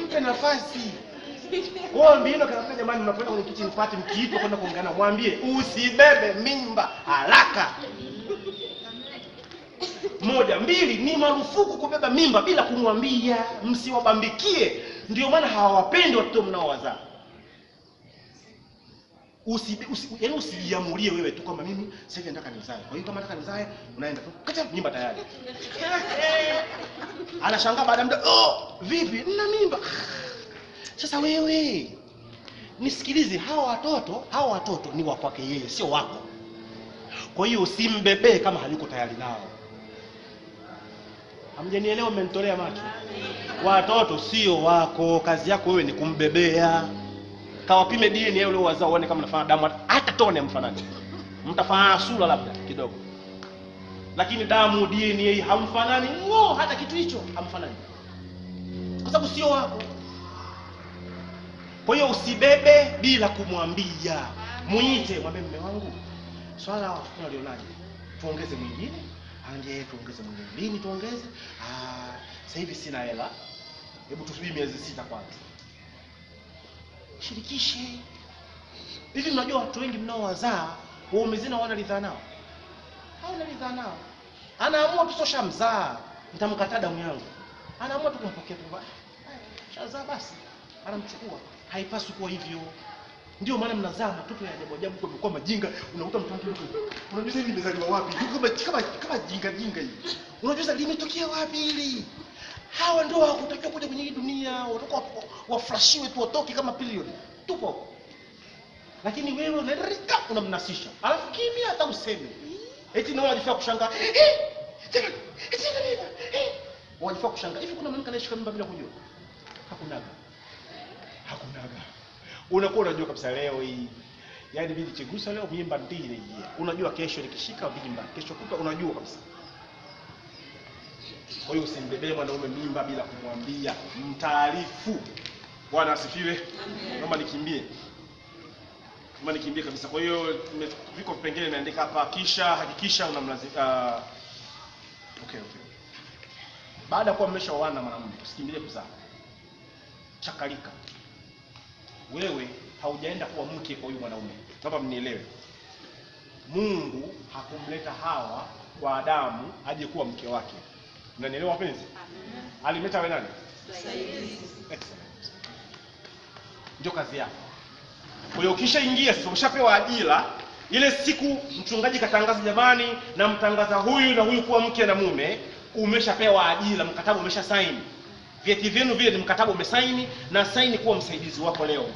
Mpe nafasi. Kwa mbino kana jamani, mnapoenda kwenye kitchen party mkiitwa kwenda kuongana, mwambie usibebe mimba haraka. Moja, mbili, ni marufuku kubeba mimba bila kumwambia, msiwabambikie. Ndio maana hawawapendi watoto mnaowazaa. Yaani usijiamulie wewe tu kama mimi sasa hivi nataka nizae. Kwa hiyo kama nataka nizae, unaenda tu kacha mimba tayari. Anashangaa baada ya muda, oh, vipi? Nina mimba. Sasa wewe nisikilize, hawa watoto ni wa kwake yeye, sio wako. Kwa hiyo usimbebee kama hayuko tayari nao. Hamjanielewa? Mmenitolea macho. Watoto sio wako, kazi yako wewe ni kumbebea. Kawapime DNA ule wazao uone kama mnafanana damu, hata tone mfanani. Mtafanana sura labda kidogo. Lakini damu, DNA hamfanani, hata kitu hicho hamfanani. Kwa sababu sio wako. Kwa hiyo usibebe bila kumwambia. Muite, mwambie mume wangu, swala la watoto alionaje? Tuongeze mwingine? Anje tuongeze mwingine. Lini tuongeze? Sasa hivi sina hela. Hebu tusubiri miezi 6 kwanza. Shirikishe. Hivi mnajua watu wengi mnaowazaa waume zina wanaridha nao? Hawana ridha nao. Anaamua tu sosha mzaa, nitamkataa damu yangu. Anaamua tu kumpokea tu. Shazaa basi. Anamchukua. Haipaswi kuwa hivyo. Ndio maana mnazaa watoto ya ajabu kwa majinga. Unakuta mtoto unajua hivi nimezaliwa wapi? Kama jinga hivi. Unajua limetokea wapi hili? Hawa ndio hawakutakiwa kuja kwenye hii dunia. Watoto waflashiwe tu watoke kama period. Tupo. Lakini wewe unarika unamnasisha. Alafu kimya hata useme. Eti nao wajifaa kushangaa. Wajifaa kushangaa. Hivi kuna mwanamke anayeshika mimba bila kujua? Hakunaga. Unakuwa unajua kabisa leo hii. Yaani bibi chigusa leo mimba ndile hii. Unajua kesho nikishika mimba, kesho kutwa unajua kabisa. Kwa hiyo usimbebee mwanaume mimba bila kumwambia, mtaarifu. Bwana asifiwe. Naomba nikimbie. Kabisa. Kwa hiyo viko vipengele nimeandika hapa, kisha hakikisha unamlazimisha. Okay. Baada ya kuwa mmeshaoana mwanamume, usikimbilie kuzaa. Chakalika. Wewe haujaenda kuwa mke kwa huyu mwanaume. Naomba mnielewe. Mungu hakumleta Hawa kwa Adamu aje kuwa mke wake. Unanielewa wapenzi? Alimleta wewe nani? Excellent. Ndio kazi yako. Kwa hiyo ukishaingia sasa, umeshapewa ajira. Ile siku mchungaji katangaza, jamani, na mtangaza huyu na huyu kuwa mke na mume, umeshapewa ajira, mkataba umesha sign. Vyeti vyenu vile ni mkataba umesaini, na saini kuwa msaidizi wako leo.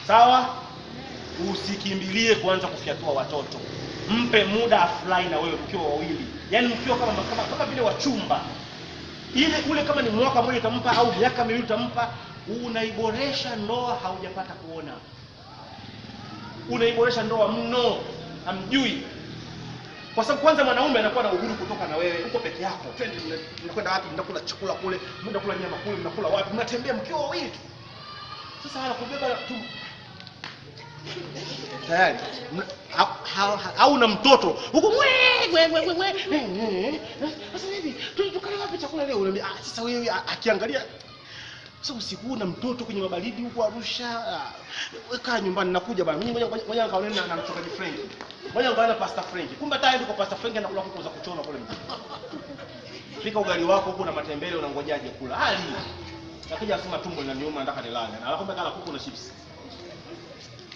Sawa? Usikimbilie kuanza kufyatua watoto. Mpe muda afurahi na wewe mkiwa wawili. Yaani mkiwa kama vile wachumba. Ule kama ni mwaka mmoja utampa au miaka miwili utampa, unaiboresha ndoa haujapata kuona. Unaiboresha ndoa mno, hamjui. Kwa sababu kwanza mwanaume anakuwa na uhuru kutoka na wewe, uko peke yako. Twende mnakwenda wapi? Mnakula chakula kule, mnakula nyama kule, mnakula wapi? Mnatembea mkiwa wawili. Sasa hala kubeba tu tayari au na mtoto huko sasa hivi tukale wapi chakula leo? Unaniambia sasa wewe akiangalia sasa usiku na mtoto kwenye mabaridi huko Arusha, weka nyumbani nakuja bwana. Mimi ngoja nikaonana na mchungaji Frank. Ngoja nikaona Pastor Frank. Kumbe tayari ndiko Pastor Frank anakula kuku za kuchoma kule mjini. Fika ugali wako huko na matembele unangojaje kula? Hali. Akija asema tumbo linaniuma nataka nilale. Na alafu kala kuku na chips.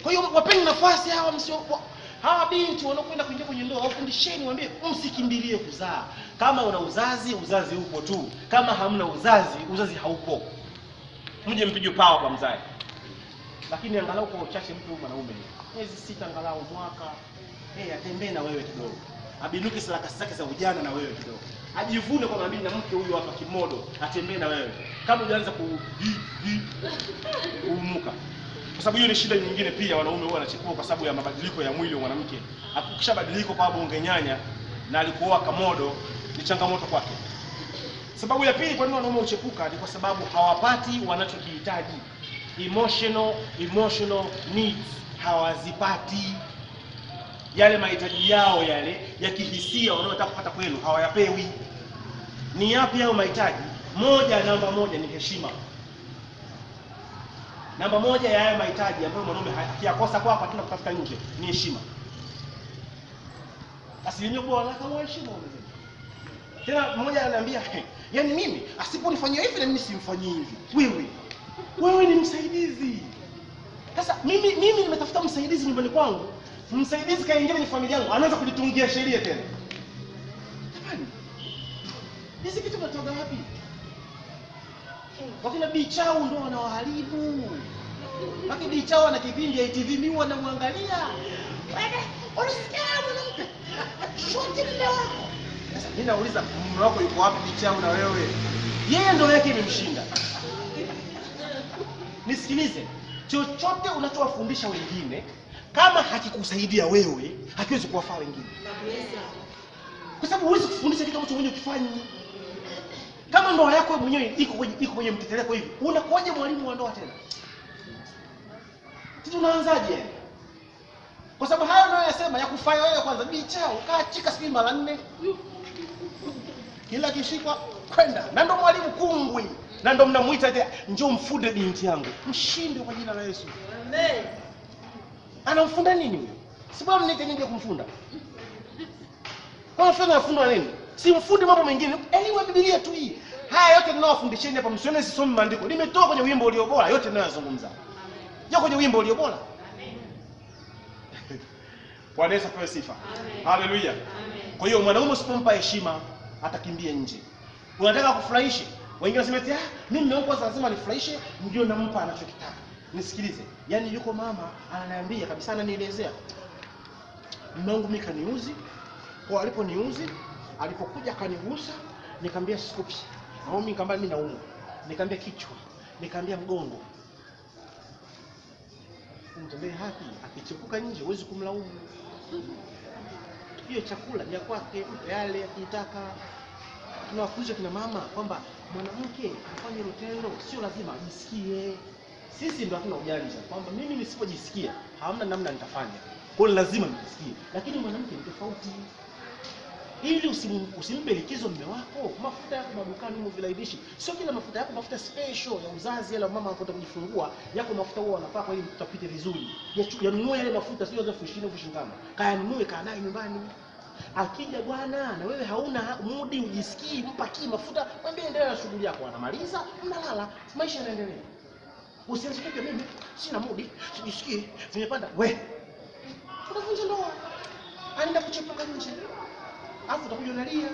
Kwa hiyo wapeni nafasi hawa binti wanaokwenda kuingia kwenye ndoa, wafundisheni, waambie msikimbilie kuzaa. Kama una uzazi upo tu. Kama hamna uzazi haupo. Mje mpige power kwa mzae. Lakini angalau kwa uchache mtu mwanaume miezi 6 angalau mwaka, atembee na wewe kidogo. Abinuki sarakasi zake za ujana na wewe kidogo. Ajivune kwa mimi na mke huyu hapa kimodo, atembee na wewe. Kama hujaanza kuumuka. Kwa sababu hiyo ni shida nyingine pia, wanaume huwa wanachukua kwa sababu ya mabadiliko ya mwili wa mwanamke. Akishabadilika kwa sababu ungenyanya na alikuoa kamodo, ni changamoto kwake. Sababu ya pili kwa nini wanaume uchepuka ni kwa sababu hawapati wanachokihitaji. Emotional needs hawazipati. Yale mahitaji yao yale ya kihisia wanaotaka kupata kwenu hawayapewi. Ni yapi hayo mahitaji? Namba moja ni heshima. Namba moja ya haya mahitaji ambayo mwanaume akiyakosa kwako hatuna kutafuta nje ni heshima. Asilimia kubwa wanataka heshima wamezidi. Tena mmoja ananiambia, yaani mimi asiponifanyia hivi na mimi simfanyii hivi. Wewe ni msaidizi. Sasa mimi nimetafuta msaidizi nyumbani kwangu. Msaidizi kaingia kwenye familia yangu, anaanza kulitungia sheria tena. Jamani. Hizi kitu tunatoka wapi? Wakina Bichau ndio wanawaharibu. Lakini Bichau ana kipindi ya ITV mimi wanamwangalia. Wewe unasikia mwanamke? Shote mume wako. Sasa mimi nauliza mume wako yuko wapi Bichau na wewe? Yeye ndio yake imemshinda. Nisikilize. Chochote unachowafundisha wengine kama hakikusaidia wewe, hakiwezi kuwafaa wengine. Kwa sababu huwezi kufundisha kitu ambacho mwenyewe ukifanyi. Kama ndoa yako mwenyewe iko kwenye mteteleko hivi, unakuwaje mwalimu wa ndoa tena? Sisi tunaanzaje? Kwa sababu hayo ndio yasema ya kufanya wewe kwanza Bichau kaachika siku mara 4. Kila kishikwa kwenda. Na ndio mwalimu kungwi. Na ndio mnamuita njoo mfunde binti yangu. Mshinde kwa jina la Yesu. Amen. Anamfunda nini huyo? Sababu mnite nije kumfunda. Kwa mfano afundwa nini? Si mfundi mambo mengine. Elimu Biblia tu hii. Haya yote ninayowafundisheni hapa msione sisomi maandiko. Nimetoka kwenye wimbo ulio bora, yote ninayozungumza. Yako kwenye wimbo ulio bora. Amen. Bwana Yesu apewe sifa. Haleluya. Amen. Kwa hiyo mwanaume usipompa heshima atakimbia nje. Unataka kufurahisha. Wengine wanasema mimi mume wangu lazima nifurahishe ndio nampa anachokitaka. Nisikilize. Yaani yuko mama ananiambia kabisa ananielezea. Mume wangu mimi kaniuzi. Kwa aliponiuzi, alipokuja akanigusa, nikamwambia sikupi. Na mimi nikamwambia mimi naumwa. Nikamwambia kichwa, nikamwambia mgongo. Mtendee haki, akichepuka nje huwezi kumlaumu. Hiyo chakula ni kwake, yale akitaka. Tunawafundisha kina mama kwamba mwanamke afanye tendo sio lazima ajisikie. Sisi ndio hatuna ujanja kwamba mimi nisipojisikia hamna namna nitafanya. Kwa hiyo lazima nijisikie. Lakini mwanamke ni tofauti. Ili usimpe likizo mume wako, mafuta yako madukani huko vilaidishi. Sio kila mafuta yako, mafuta special ya uzazi yale mama anapoenda kujifungua, yako mafuta huwa wanapaka ili mtoto apite vizuri. Yanunue yale mafuta sio za 20,000 kayanunue kaa naye nyumbani. Akija bwana na wewe hauna mudi ujisikii, mpa mafuta, mwambie endelea na shughuli yako, anamaliza, mnalala, maisha yanaendelea. Usianze mimi sina mudi, sijisikii, vimepanda. We. Unavunja ndoa. Anaenda kuchepuka nje. Alafu utakuja unalia.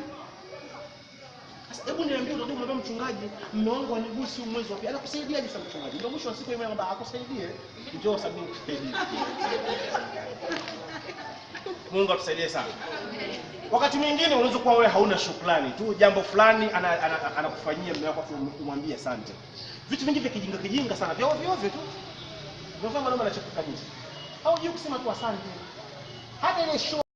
Sasa hebu niambie utakuwa mwambie mchungaji, mume wangu anigusi mwezi wa pili. Anakusaidiaje sasa mchungaji? Ndio mwisho wa siku yeye anambia akusaidie. Njoo sababu kusaidie. Mungu atusaidie sana. Wakati mwingine unaweza kuwa wewe hauna shukrani tu, jambo fulani anakufanyia mume wako kumwambia asante. Vitu vingi vya kijinga sana, vya ovyo tu. Ndio kama mwanaume anachepuka nje. Au juu kusema tu asante. Hata ile show